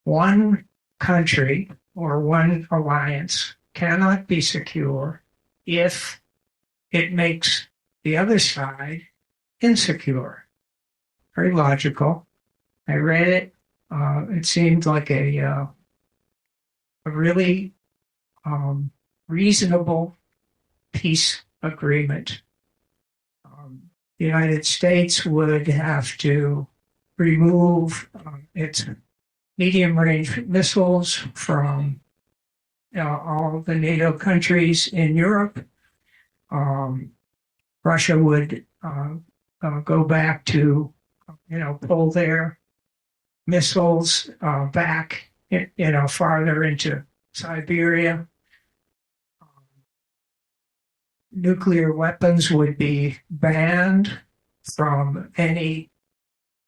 One country or one alliance cannot be secure if it makes the other side insecure. Very logical. I read it. It seemed like a really reasonable peace agreement. The United States would have to remove its medium-range missiles from all the NATO countries in Europe. Russia would go back to, pull their missiles back, farther into Siberia. Nuclear weapons would be banned from any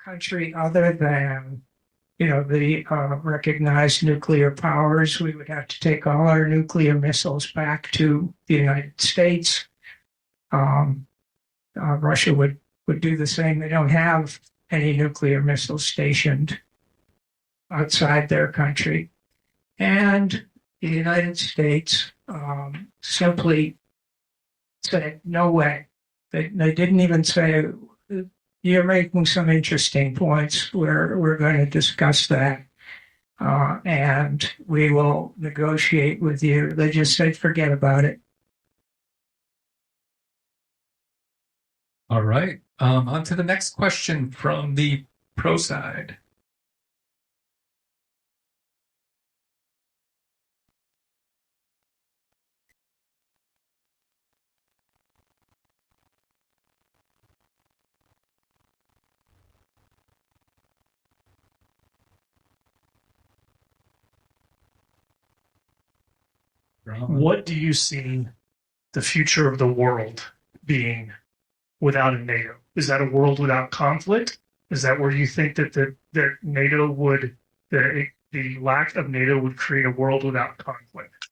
country other than, the recognized nuclear powers. We would have to take all our nuclear missiles back to the United States. Russia would do the same. They don't have any nuclear missiles stationed outside their country. And the United States simply said, no way. They didn't even say, you're making some interesting points. We're going to discuss that. And we will negotiate with you. They just said, forget about it. All right. On to the next question from the pro side. What do you see the future of the world being without a NATO? Is that a world without conflict? Is that where you think that that NATO would, the lack of NATO would create a world without conflict?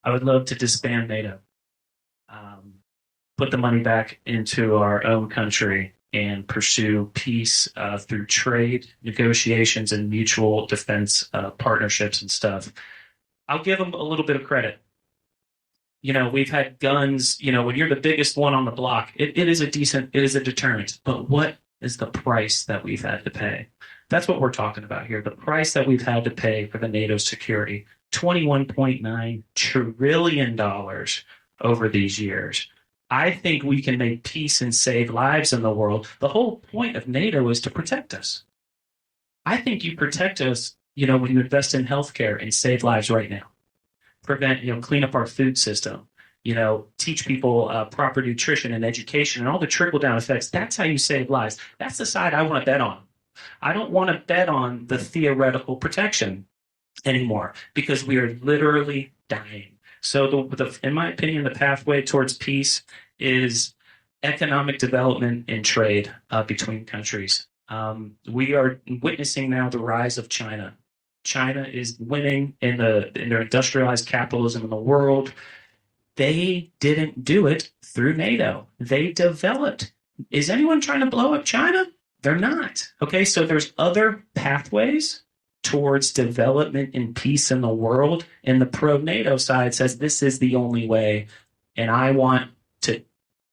I would love to disband NATO, put the money back into our own country, and pursue peace through trade negotiations and mutual defense partnerships and stuff. I'll give them a little bit of credit. We've had guns, when you're the biggest one on the block, it is a deterrent. But what is the price that we've had to pay? That's what we're talking about here. The price that we've had to pay for the NATO security, $21.9 trillion over these years. I think we can make peace and save lives in the world. The whole point of NATO is to protect us. I think you protect us, when you invest in healthcare and save lives right now. Clean up our food system, teach people proper nutrition and education and all the trickle down effects. That's how you save lives. That's the side I want to bet on. I don't want to bet on the theoretical protection anymore because we are literally dying. So in my opinion, the pathway towards peace is economic development and trade between countries. We are witnessing now the rise of China. China is winning in their industrialized capitalism in the world. They didn't do it through NATO. They developed. Is anyone trying to blow up China? They're not. Okay, so there's other pathways towards development and peace in the world. And the pro-NATO side says this is the only way. And I want to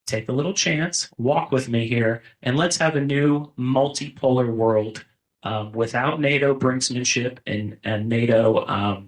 take a little chance, walk with me here, and let's have a new multipolar world. Without NATO brinksmanship and NATO,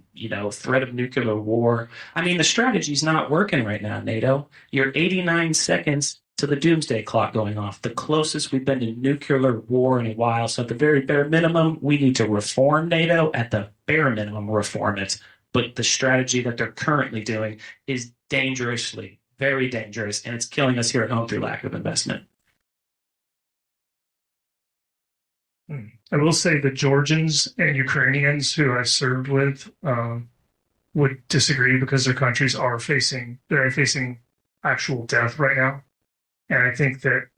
threat of nuclear war. I mean, the strategy's not working right now, NATO. You're 89 seconds to the doomsday clock going off, the closest we've been to nuclear war in a while. So at the very bare minimum, we need to reform NATO. At the bare minimum, reform it. But the strategy that they're currently doing is dangerously, very dangerous, and it's killing us here at home through lack of investment. I will say the Georgians and Ukrainians who I served with would disagree because their countries are facing actual death right now, and I think that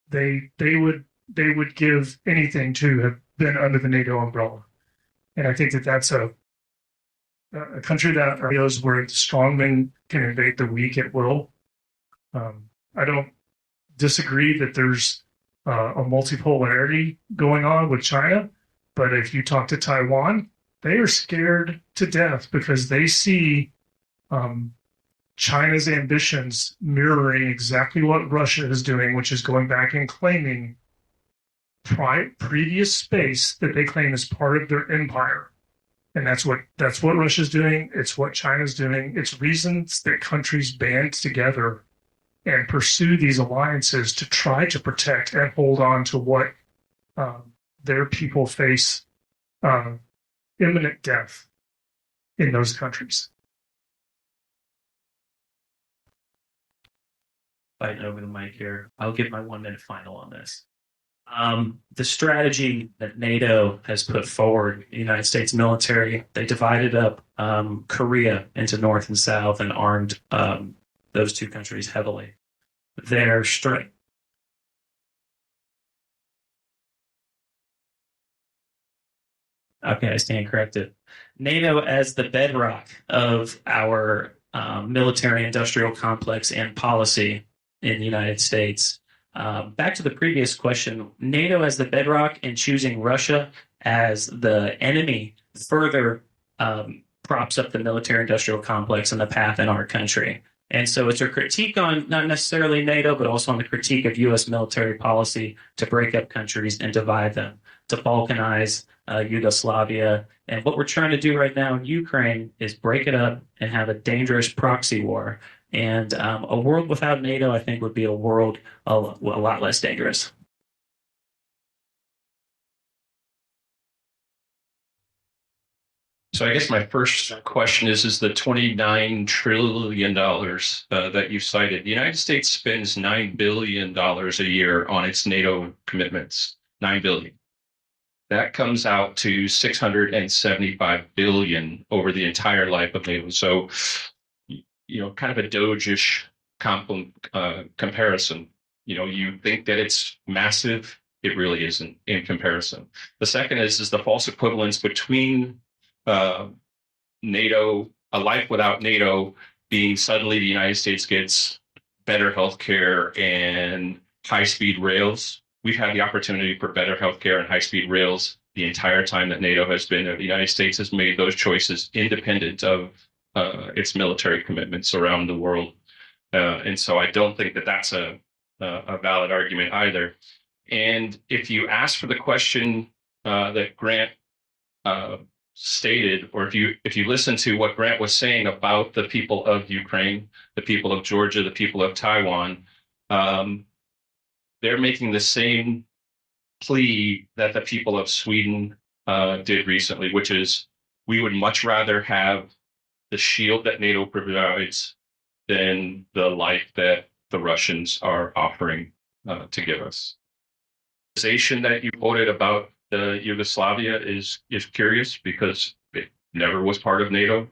they would give anything to have been under the NATO umbrella, and I think that that's a country that knows where the strong men can invade the weak at will. I don't disagree that there's a multipolarity going on with China, but if you talk to Taiwan, they are scared to death because they see China's ambitions mirroring exactly what Russia is doing, which is going back and claiming previous space that they claim as part of their empire. And that's what Russia's doing. It's what China's doing. It's reasons that countries band together and pursue these alliances to try to protect and hold on to what their people face imminent death in those countries. Fighting over the mic here. I'll give my 1 minute final on this. The strategy that NATO has put forward, the United States military, they divided up Korea into North and South and armed those two countries heavily. Their strength. Okay, I stand corrected. NATO as the bedrock of our military industrial complex and policy in the United States. Back to the previous question, NATO as the bedrock and choosing Russia as the enemy further props up the military industrial complex and the path in our country. And so it's a critique on not necessarily NATO, but also on the critique of U.S. military policy to break up countries and divide them, to balkanize Yugoslavia. And what we're trying to do right now in Ukraine is break it up and have a dangerous proxy war. And a world without NATO, I think, would be a world a lot less dangerous. So I guess my first question is the $29 trillion that you cited. The United States spends $9 billion a year on its NATO commitments, $9 billion. That comes out to $675 billion over the entire life of NATO. So, kind of a Doge-ish comparison. You think that it's massive. It really isn't in comparison. The second is the false equivalence between NATO, a life without NATO being suddenly the United States gets better healthcare and high-speed rails, we've had the opportunity for better healthcare and high-speed rails the entire time that NATO has been there. The United States has made those choices independent of its military commitments around the world. And so I don't think that that's a valid argument either. And if you ask for the question that Grant stated, or if you listen to what Grant was saying about the people of Ukraine, the people of Georgia, the people of Taiwan, they're making the same plea that the people of Sweden did recently, which is we would much rather have the shield that NATO provides than the life that the Russians are offering to give us. The organization that you quoted about Yugoslavia is curious because it never was part of NATO.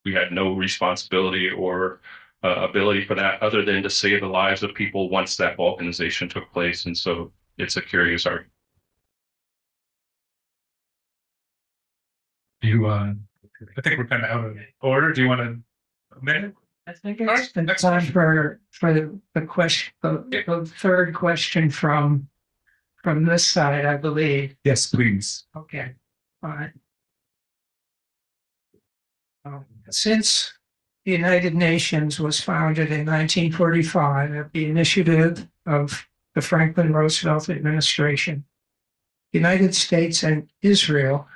We had no responsibility or ability for that other than to save the lives of people once that balkanization took place. And so it's a curious argument. I think we're kind of out of order. Do you want a minute? I think it's the time for the question, the third question from this side, I believe. Yes, please. Okay, all right. Since the United Nations was founded in 1945 at the initiative of the Franklin Roosevelt administration, the United States and Israel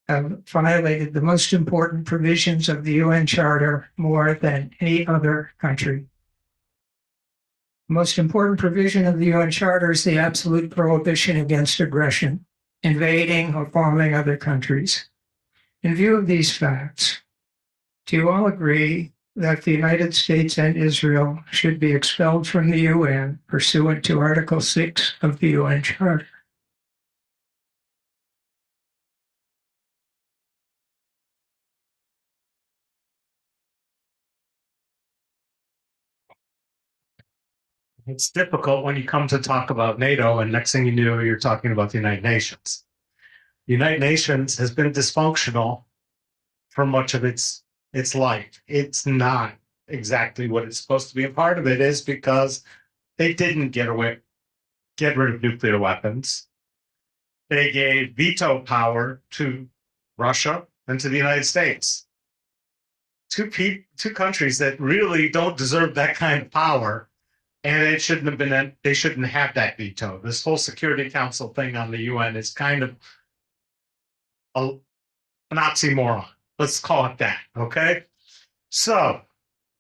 have violated the most important provisions of the UN Charter more than any other country. The most important provision of the UN Charter is the absolute prohibition against aggression, invading or bombing other countries. In view of these facts, do you all agree that the United States and Israel should be expelled from the UN pursuant to Article 6 of the UN Charter? It's difficult when you come to talk about NATO, and next thing you know, you're talking about the United Nations. The United Nations has been dysfunctional for much of its life. It's not exactly what it's supposed to be. And part of it is because they didn't get rid of nuclear weapons. They gave veto power to Russia and to the United States. Two countries that really don't deserve that kind of power. And it shouldn't have been, they shouldn't have that veto. This whole Security Council thing on the UN is kind of an oxymoron. Let's call it that, okay? So,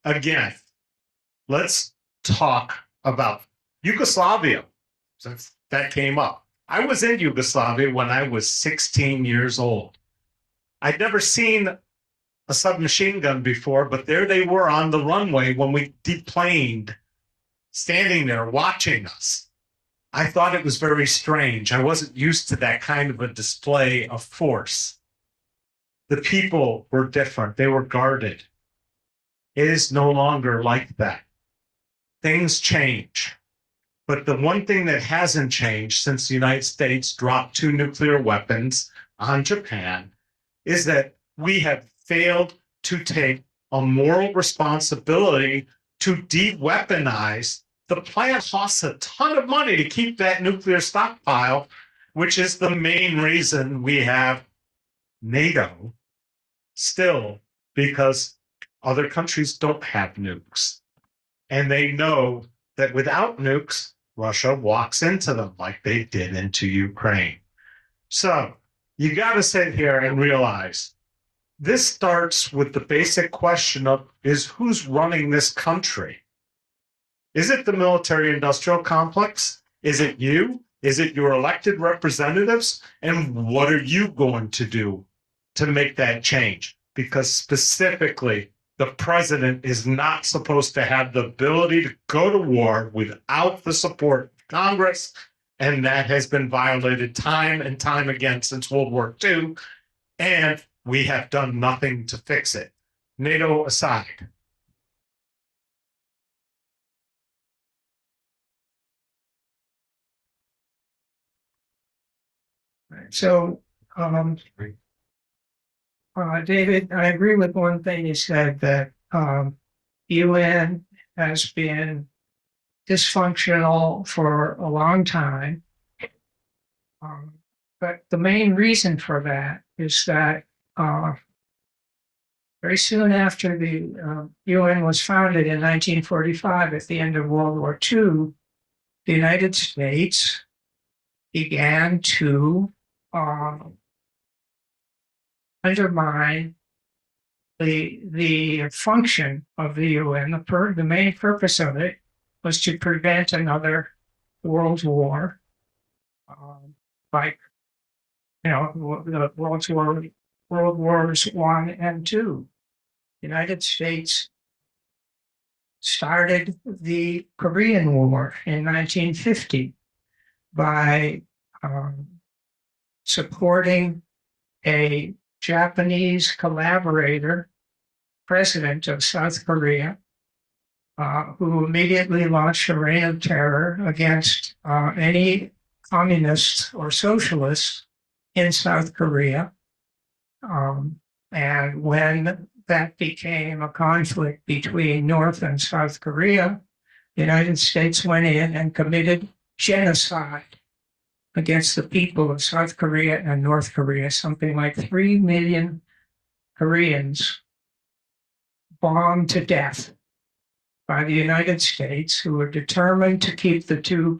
again, let's talk about Yugoslavia, since that came up. I was in Yugoslavia when I was 16 years old. I'd never seen a submachine gun before, but there they were on the runway when we deplaned, standing there watching us. I thought it was very strange. I wasn't used to that kind of a display of force. The people were different. They were guarded. It is no longer like that. Things change. But the one thing that hasn't changed since the United States dropped 2 nuclear weapons on Japan is that we have failed to take a moral responsibility to de-weaponize. The plant costs a ton of money to keep that nuclear stockpile, which is the main reason we have NATO still, because other countries don't have nukes. And they know that without nukes, Russia walks into them like they did into Ukraine. So you got to sit here and realize this starts with the basic question of is who's running this country? Is it the military-industrial complex? Is it you? Is it your elected representatives? And what are you going to do to make that change? Because specifically, the president is not supposed to have the ability to go to war without the support of Congress, and that has been violated time and time again since World War II, and we have done nothing to fix it. NATO aside. So, David, I agree with one thing you said, that UN has been dysfunctional for a long time. But the main reason for that is that very soon after the UN was founded in 1945, at the end of World War II, the United States began to undermine the function of the UN. The main purpose of it was to prevent another world war, like the World Wars I and II. The United States started the Korean War in 1950 by supporting a Japanese collaborator, president of South Korea, who immediately launched a reign of terror against any communists or socialists in South Korea. And when that became a conflict between North and South Korea, the United States went in and committed genocide against the people of South Korea and North Korea. Something like 3 million Koreans bombed to death by the United States, who were determined to keep the two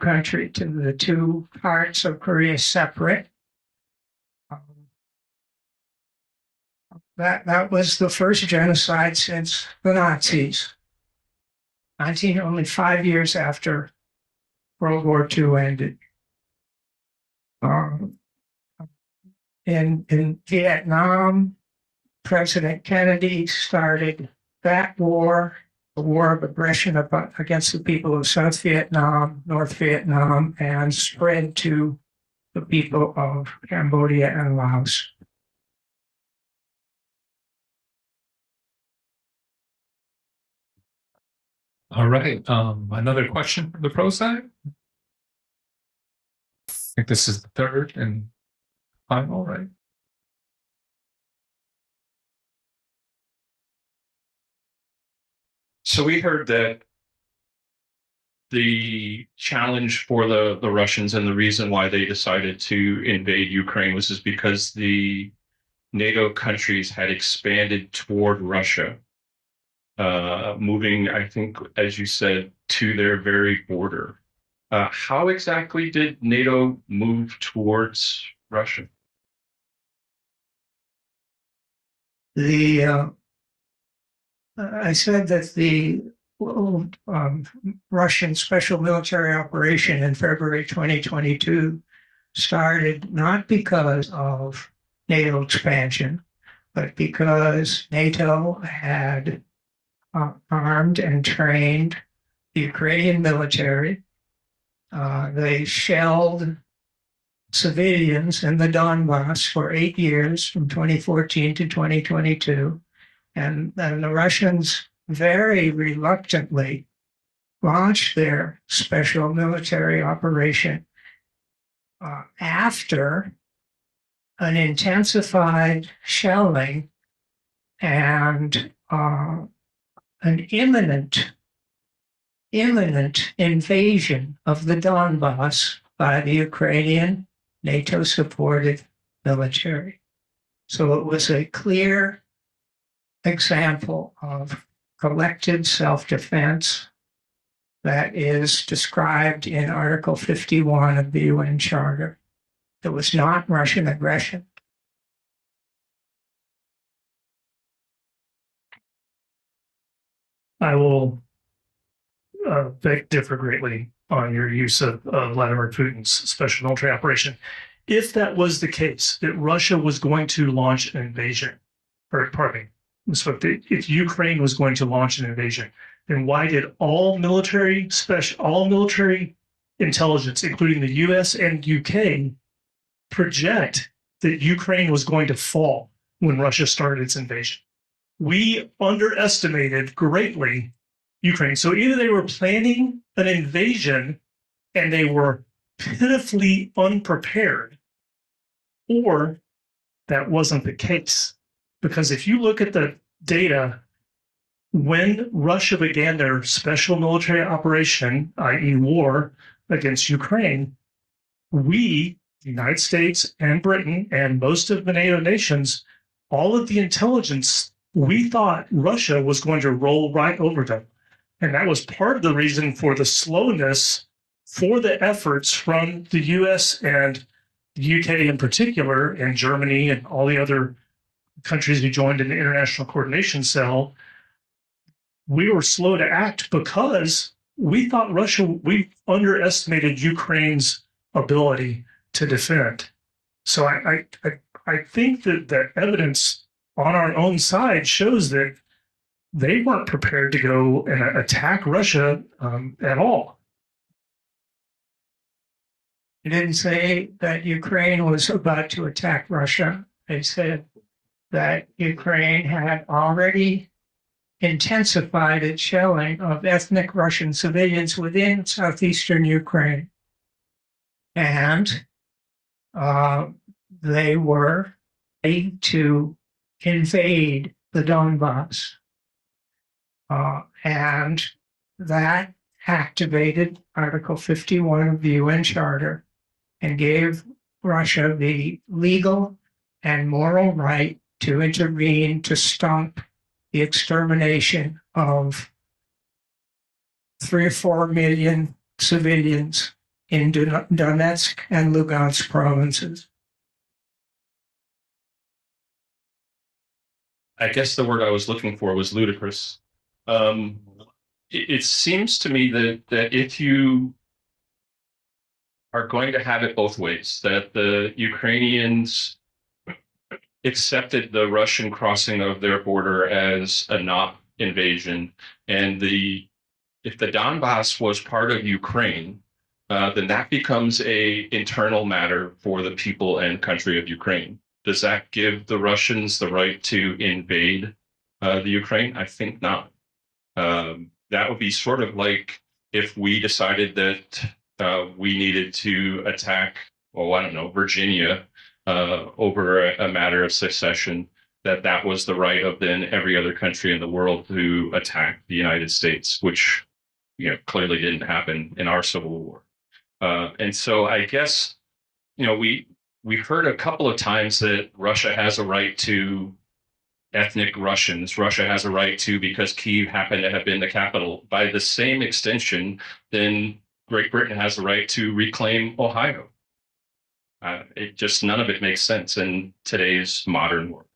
parts of Korea separate. That was the first genocide since the Nazis. Only 5 years after World War II ended. In Vietnam, President Kennedy started that war, a war of aggression against the people of South Vietnam, North Vietnam, and spread to the people of Cambodia and Laos. All right. Another question from the pro side? I think this is the third and final, right? So we heard that the challenge for the Russians and the reason why they decided to invade Ukraine was because the NATO countries had expanded toward Russia, moving, I think, as you said, to their very border. How exactly did NATO move towards Russia? I said that the Russian special military operation in February 2022 started not because of NATO expansion, but because NATO had armed and trained the Ukrainian military. They shelled civilians in the Donbass for 8 years, from 2014 to 2022. And the Russians very reluctantly launched their special military operation after an intensified shelling and an imminent invasion of the Donbass by the Ukrainian NATO-supported military. So it was a clear example of collective self-defense that is described in Article 51 of the UN Charter. It was not Russian aggression. I will differ greatly on your use of Vladimir Putin's special military operation. If that was the case, that Russia was going to launch an invasion, or pardon me, so if Ukraine was going to launch an invasion, then why did all military intelligence, including the US and UK, project that Ukraine was going to fall when Russia started its invasion? We underestimated greatly Ukraine. So either they were planning an invasion and they were pitifully unprepared, or that wasn't the case. Because if you look at the data, when Russia began their special military operation, i.e. war against Ukraine, we, the United States and Britain and most of the NATO nations, all of the intelligence, we thought Russia was going to roll right over them. And that was part of the reason for the slowness for the efforts from the US and the UK in particular, and Germany and all the other countries who joined in the International Coordination Cell. We were slow to act because we thought we underestimated Ukraine's ability to defend. So I think that the evidence on our own side shows that they weren't prepared to go and attack Russia at all. They didn't say that Ukraine was about to attack Russia. They said that Ukraine had already intensified its shelling of ethnic Russian civilians within southeastern Ukraine. And they were ready to invade the Donbass. And that activated Article 51 of the UN Charter and gave Russia the legal and moral right to intervene to stop the extermination of 3 or 4 million civilians in Donetsk and Lugansk provinces. I guess the word I was looking for was ludicrous. It seems to me that if you are going to have it both ways, that the Ukrainians accepted the Russian crossing of their border as a not invasion, and if the Donbass was part of Ukraine, then that becomes a internal matter for the people and country of Ukraine. Does that give the Russians the right to invade the Ukraine? I think not. That would be sort of like if we decided that we needed to attack, Virginia over a matter of secession, that was the right of then every other country in the world to attack the United States, which clearly didn't happen in our Civil War. And so I guess we've heard a couple of times that Russia has a right to ethnic Russians. Russia has a right to, because Kyiv happened to have been the capital. By the same extension, then Great Britain has the right to reclaim Ohio. None of it makes sense in today's modern world.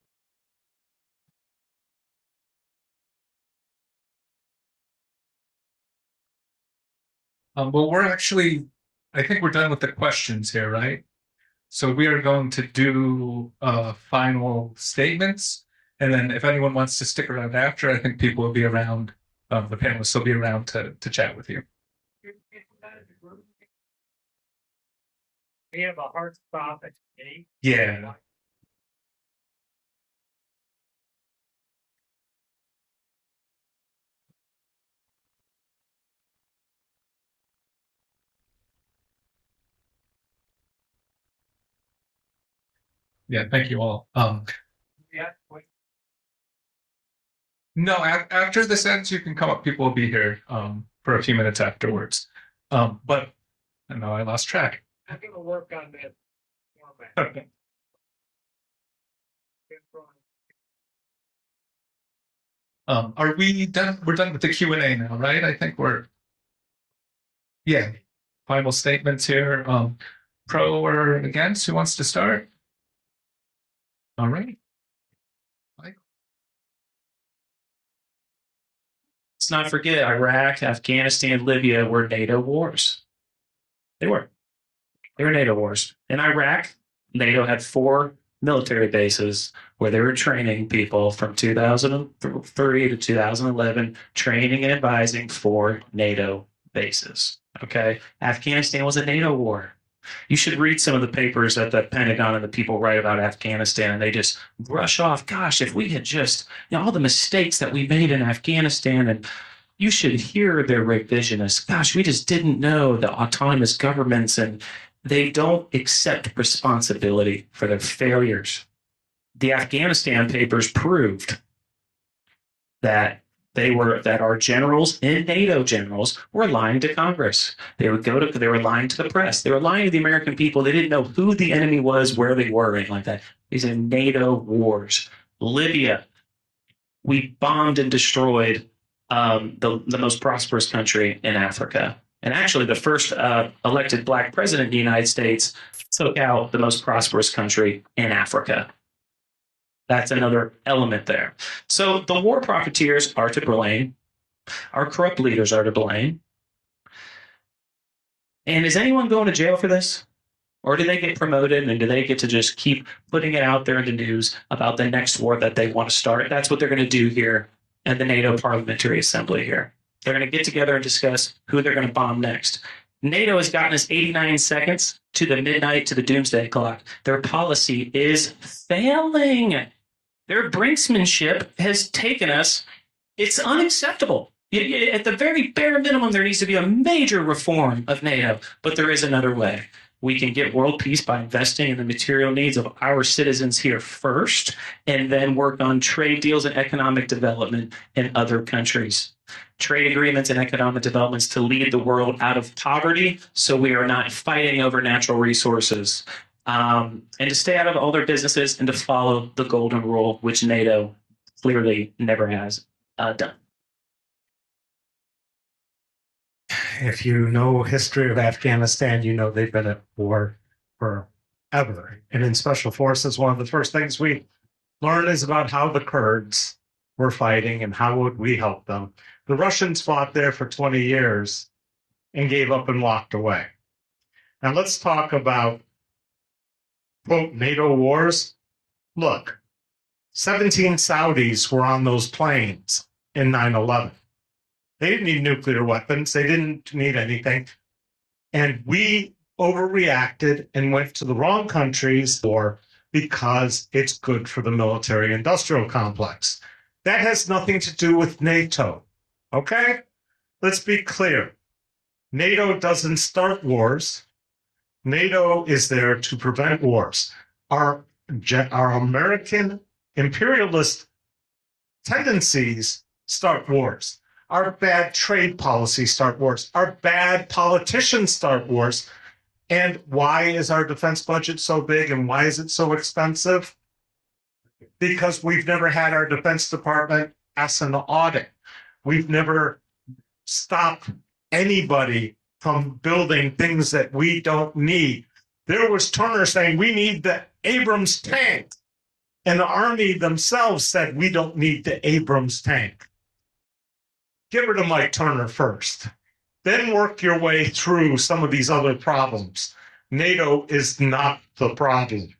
Well, I think we're done with the questions here, right? So we are going to do final statements. And then if anyone wants to stick around after, I think people will be around, the panelists will be around to chat with you. We have a hard stop at 8. Yeah. Yeah, thank you all. No, after this ends, you can come up. People will be here for a few minutes afterwards. But I know I lost track. I'm going to work on that format. Are we done? We're done with the Q&A now, right? I think yeah. Final statements here. Pro or against? Who wants to start? All right. Let's not forget Iraq, Afghanistan, Libya were NATO wars. They were NATO wars. In Iraq, NATO had 4 military bases where they were training people from 2003 to 2011, training and advising 4 NATO bases. Okay. Afghanistan was a NATO war. You should read some of the papers that the Pentagon and the people write about Afghanistan, and they just brush off, gosh, if we had just, all the mistakes that we made in Afghanistan, and you should hear their revisionists. Gosh, we just didn't know the autonomous governments, and they don't accept responsibility for their failures. The Afghanistan papers proved that that our generals and NATO generals were lying to Congress. They were lying to the press. They were lying to the American people. They didn't know who the enemy was, where they were, anything like that. These are NATO wars. Libya, we bombed and destroyed the most prosperous country in Africa. And actually, the first elected black president in the United States took out the most prosperous country in Africa. That's another element there. So the war profiteers are to blame. Our corrupt leaders are to blame. And is anyone going to jail for this? Or do they get promoted and do they get to just keep putting it out there in the news about the next war that they want to start? That's what they're going to do here at the NATO Parliamentary Assembly here. They're going to get together and discuss who they're going to bomb next. NATO has gotten us 89 seconds to the midnight to the doomsday clock. Their policy is failing. Their brinksmanship has taken us. It's unacceptable. At the very bare minimum, there needs to be a major reform of NATO, but there is another way. We can get world peace by investing in the material needs of our citizens here first, and then work on trade deals and economic development in other countries. Trade agreements and economic developments to lead the world out of poverty so we are not fighting over natural resources. And to stay out of all their businesses and to follow the golden rule, which NATO clearly never has done. If you know history of Afghanistan, you know they've been at war forever. And in special forces, one of the first things we learn is about how the Kurds were fighting and how would we help them. The Russians fought there for 20 years and gave up and walked away. Now let's talk about, quote, NATO wars. Look, 17 Saudis were on those planes in 9/11. They didn't need nuclear weapons. They didn't need anything. And we overreacted and went to the wrong countries for because it's good for the military industrial complex. That has nothing to do with NATO. Okay? Let's be clear. NATO doesn't start wars. NATO is there to prevent wars. Our American imperialist tendencies start wars. Our bad trade policies start wars. Our bad politicians start wars. And why is our defense budget so big and why is it so expensive? Because we've never had our Defense Department ask an audit. We've never stopped anybody from building things that we don't need. There was Turner saying, we need the Abrams tank. And the Army themselves said, we don't need the Abrams tank. Get rid of Mike Turner first. Then work your way through some of these other problems. NATO is not the problem.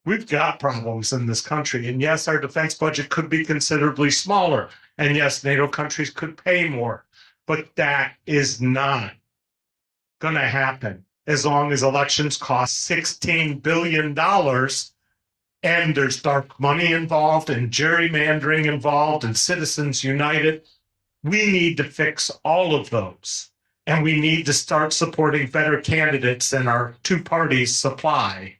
We've got problems in this country. And yes, our defense budget could be considerably smaller. And yes, NATO countries could pay more. But that is not going to happen as long as elections cost $16 billion and there's dark money involved and gerrymandering involved and Citizens United. We need to fix all of those. And we need to start supporting better candidates than our two parties supply.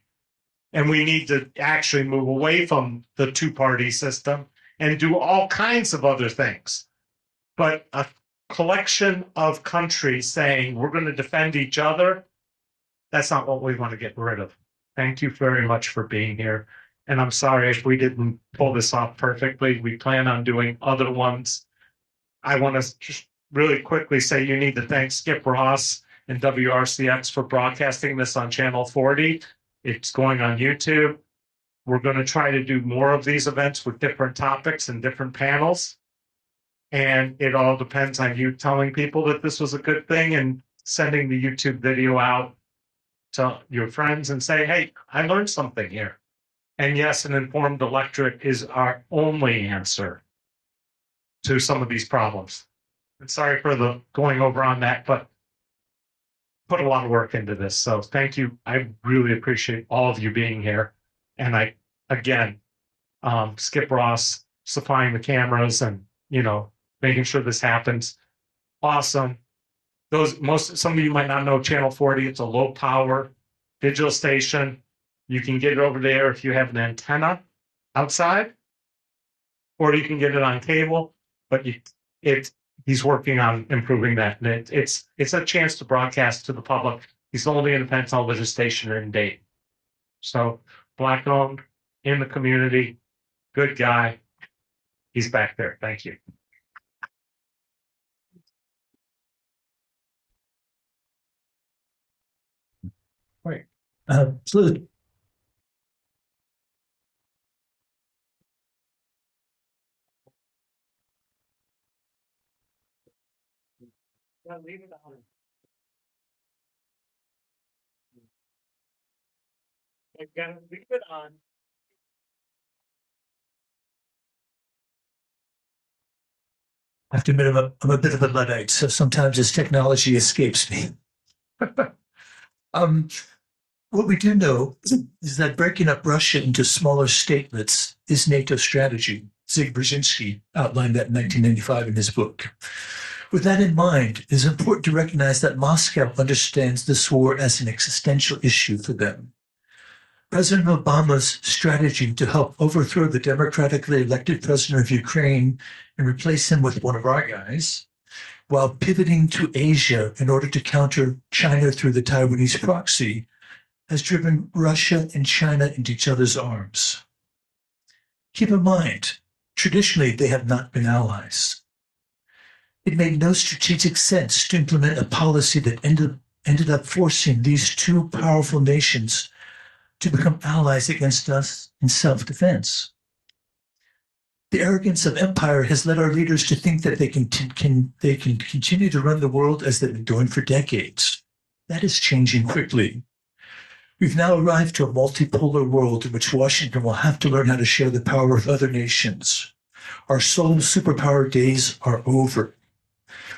And we need to actually move away from the two-party system and do all kinds of other things. But a collection of countries saying we're going to defend each other, that's not what we want to get rid of. Thank you very much for being here. And I'm sorry if we didn't pull this off perfectly. We plan on doing other ones. I want to just really quickly say you need to thank Skip Ross and WRCX for broadcasting this on Channel 40. It's going on YouTube. We're going to try to do more of these events with different topics and different panels. And it all depends on you telling people that this was a good thing and sending the YouTube video out to your friends and say, hey, I learned something here. And yes, an informed electorate is our only answer to some of these problems. And sorry for the going over on that, but put a lot of work into this. So thank you. I really appreciate all of you being here. And I, again, Skip Ross supplying the cameras and, making sure this happens. Awesome. Some of you might not know Channel 40. It's a low power digital station. You can get it over there if you have an antenna outside, or you can get it on cable. but he's working on improving that. And it's a chance to broadcast to the public. He's the only independent television station in Dayton. So Black owned, in the community, good guy. He's back there. Thank you. Right. So Leave it on. I've got to leave it on. I have to admit, I'm a bit of a Luddite, so sometimes this technology escapes me. What we do know is that breaking up Russia into smaller statelets is NATO's strategy. Zig Brzezinski outlined that in 1995 in his book. With that in mind, it is important to recognize that Moscow understands this war as an existential issue for them. President Obama's strategy to help overthrow the democratically elected president of Ukraine and replace him with one of our guys, while pivoting to Asia in order to counter China through the Taiwanese proxy, has driven Russia and China into each other's arms. Keep in mind, traditionally they have not been allies. It made no strategic sense to implement a policy that ended up forcing these two powerful nations to become allies against us in self-defense. The arrogance of empire has led our leaders to think that they can continue to run the world as they've been doing for decades. That is changing quickly. We've now arrived to a multipolar world in which Washington will have to learn how to share the power with other nations. Our sole superpower days are over.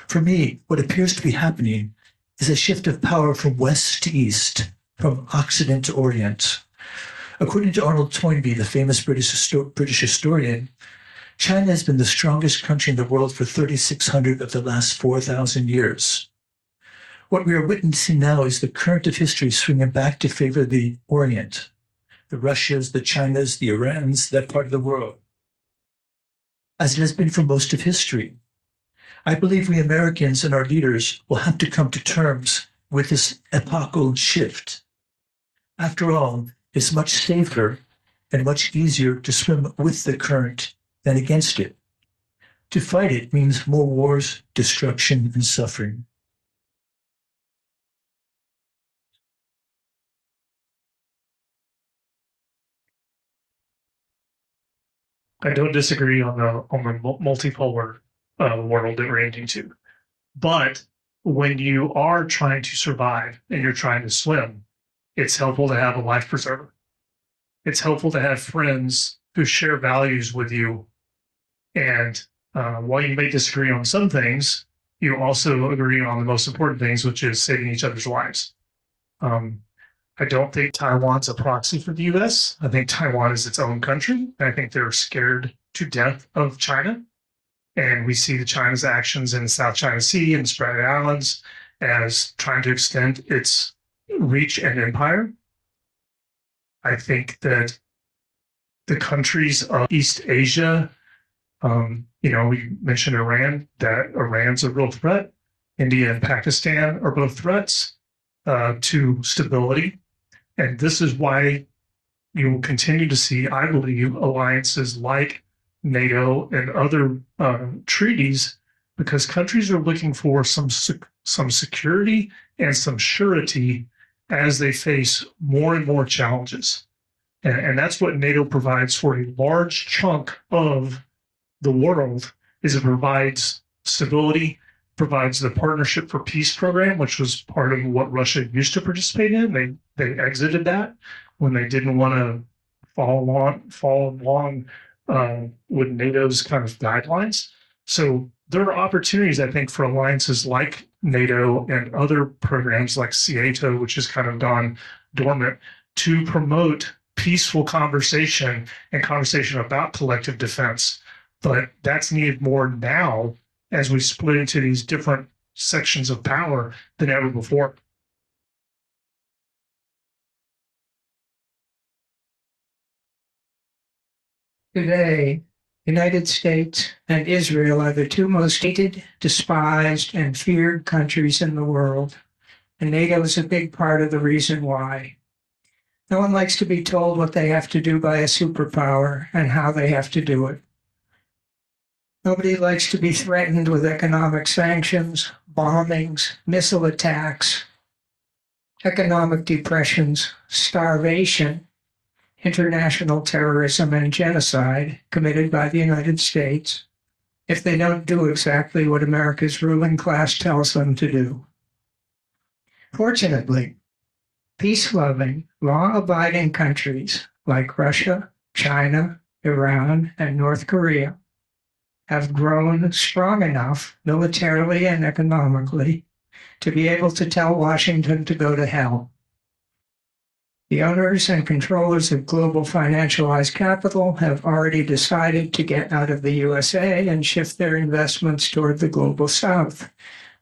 For me, what appears to be happening is a shift of power from West to East, from Occident to Orient. According to Arnold Toynbee, the famous British historian, China has been the strongest country in the world for 3,600 of the last 4,000 years. What we are witnessing now is the current of history swinging back to favor the Orient, the Russias, the Chinas, the Irans, that part of the world, as it has been for most of history. I believe we Americans and our leaders will have to come to terms with this epochal shift. After all, it's much safer and much easier to swim with the current than against it. To fight it means more wars, destruction, and suffering. I don't disagree on the multipolar world that we're into, but when you are trying to survive and you're trying to swim, it's helpful to have a life preserver. It's helpful to have friends who share values with you, and while you may disagree on some things, you also agree on the most important things, which is saving each other's lives. I don't think Taiwan's a proxy for the U.S. I think Taiwan is its own country. I think they're scared to death of China. And we see the China's actions in the South China Sea and the Spratly Islands as trying to extend its reach and empire. I think that the countries of East Asia, we mentioned Iran, that Iran's a real threat. India and Pakistan are both threats to stability. And this is why you will continue to see, I believe, alliances like NATO and other treaties, because countries are looking for some security and some surety as they face more and more challenges. And that's what NATO provides for a large chunk of the world, is it provides stability, provides the Partnership for Peace program, which was part of what Russia used to participate in. They exited that when they didn't want to follow along with NATO's kind of guidelines. So there are opportunities, I think, for alliances like NATO and other programs like NATO, which has kind of gone dormant, to promote peaceful conversation and conversation about collective defense. But that's needed more now as we split into these different sections of power than ever before. Today, United States and Israel are the two most hated, despised, and feared countries in the world, and NATO is a big part of the reason why. No one likes to be told what they have to do by a superpower and how they have to do it. Nobody likes to be threatened with economic sanctions, bombings, missile attacks, economic depressions, starvation, international terrorism, and genocide committed by the United States if they don't do exactly what America's ruling class tells them to do. Fortunately, peace-loving, law-abiding countries like Russia, China, Iran, and North Korea have grown strong enough militarily and economically to be able to tell Washington to go to hell. The owners and controllers of global financialized capital have already decided to get out of the USA and shift their investments toward the global South,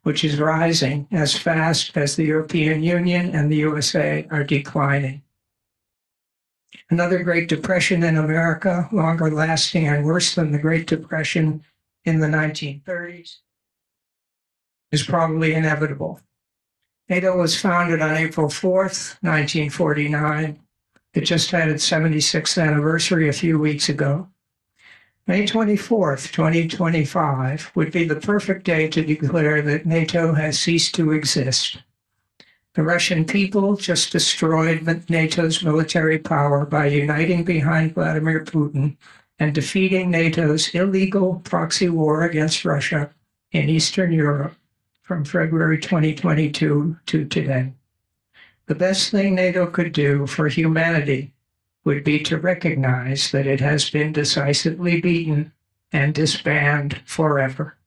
which is rising as fast as the European Union and the USA are declining. Another Great Depression in America, longer lasting and worse than the Great Depression in the 1930s, is probably inevitable. NATO was founded on April 4th, 1949. It just had its 76th anniversary a few weeks ago. May 24th, 2025 would be the perfect day to declare that NATO has ceased to exist. The Russian people just destroyed NATO's military power by uniting behind Vladimir Putin and defeating NATO's illegal proxy war against Russia in Eastern Europe from February 2022 to today. The best thing NATO could do for humanity would be to recognize that it has been decisively beaten and disband forever.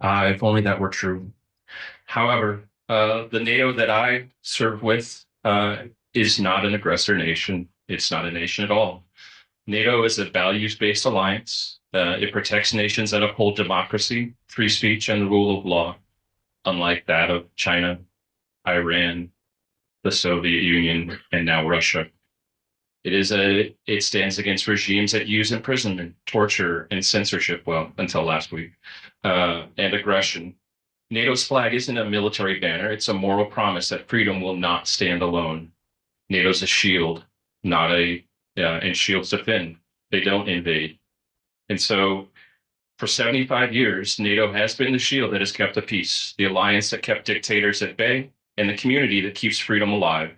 If only that were true. However, the NATO that I serve with is not an aggressor nation. It's not a nation at all. NATO is a values-based alliance. It protects nations that uphold democracy, free speech, and the rule of law, unlike that of China, Iran, the Soviet Union, and now Russia. It stands against regimes that use imprisonment, torture, and censorship, well, until last week, and aggression. NATO's flag isn't a military banner. It's a moral promise that freedom will not stand alone. NATO's a shield, and shields defend. They don't invade. And so for 75 years, NATO has been the shield that has kept the peace, the alliance that kept dictators at bay, and the community that keeps freedom alive.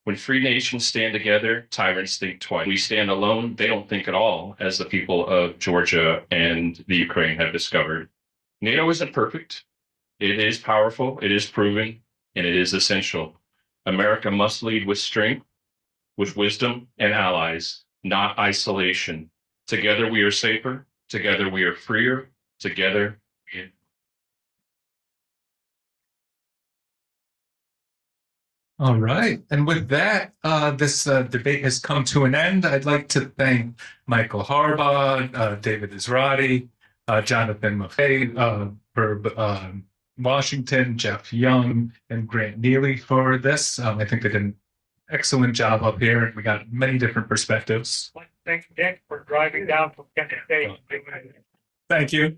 When free nations stand together, tyrants think twice. We stand alone, they don't think at all, as the people of Georgia and the Ukraine have discovered. NATO isn't perfect. It is powerful, it is proven, and it is essential. America must lead with strength, with wisdom and allies, not isolation. Together we are safer. Together we are freer. Together we... All right. And with that, this debate has come to an end. I'd like to thank Michael Harbaugh, David Esrati, Jonathan Maffei for Washington, Jeff Young, and Grant Neely for this. I think they did an excellent job up here. We got many different perspectives. Thank you, Dick, for driving down from Kettering. Thank you.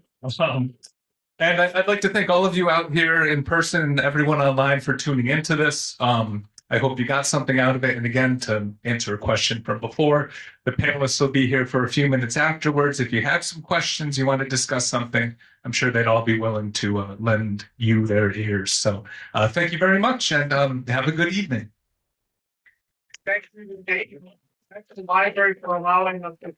And I'd like to thank all of you out here in person and everyone online for tuning into this. I hope you got something out of it. And again, to answer a question from before, the panelists will be here for a few minutes afterwards. If you have some questions, you want to discuss something, I'm sure they'd all be willing to lend you their ears. So thank you very much and have a good evening. Thank you to the library for allowing us to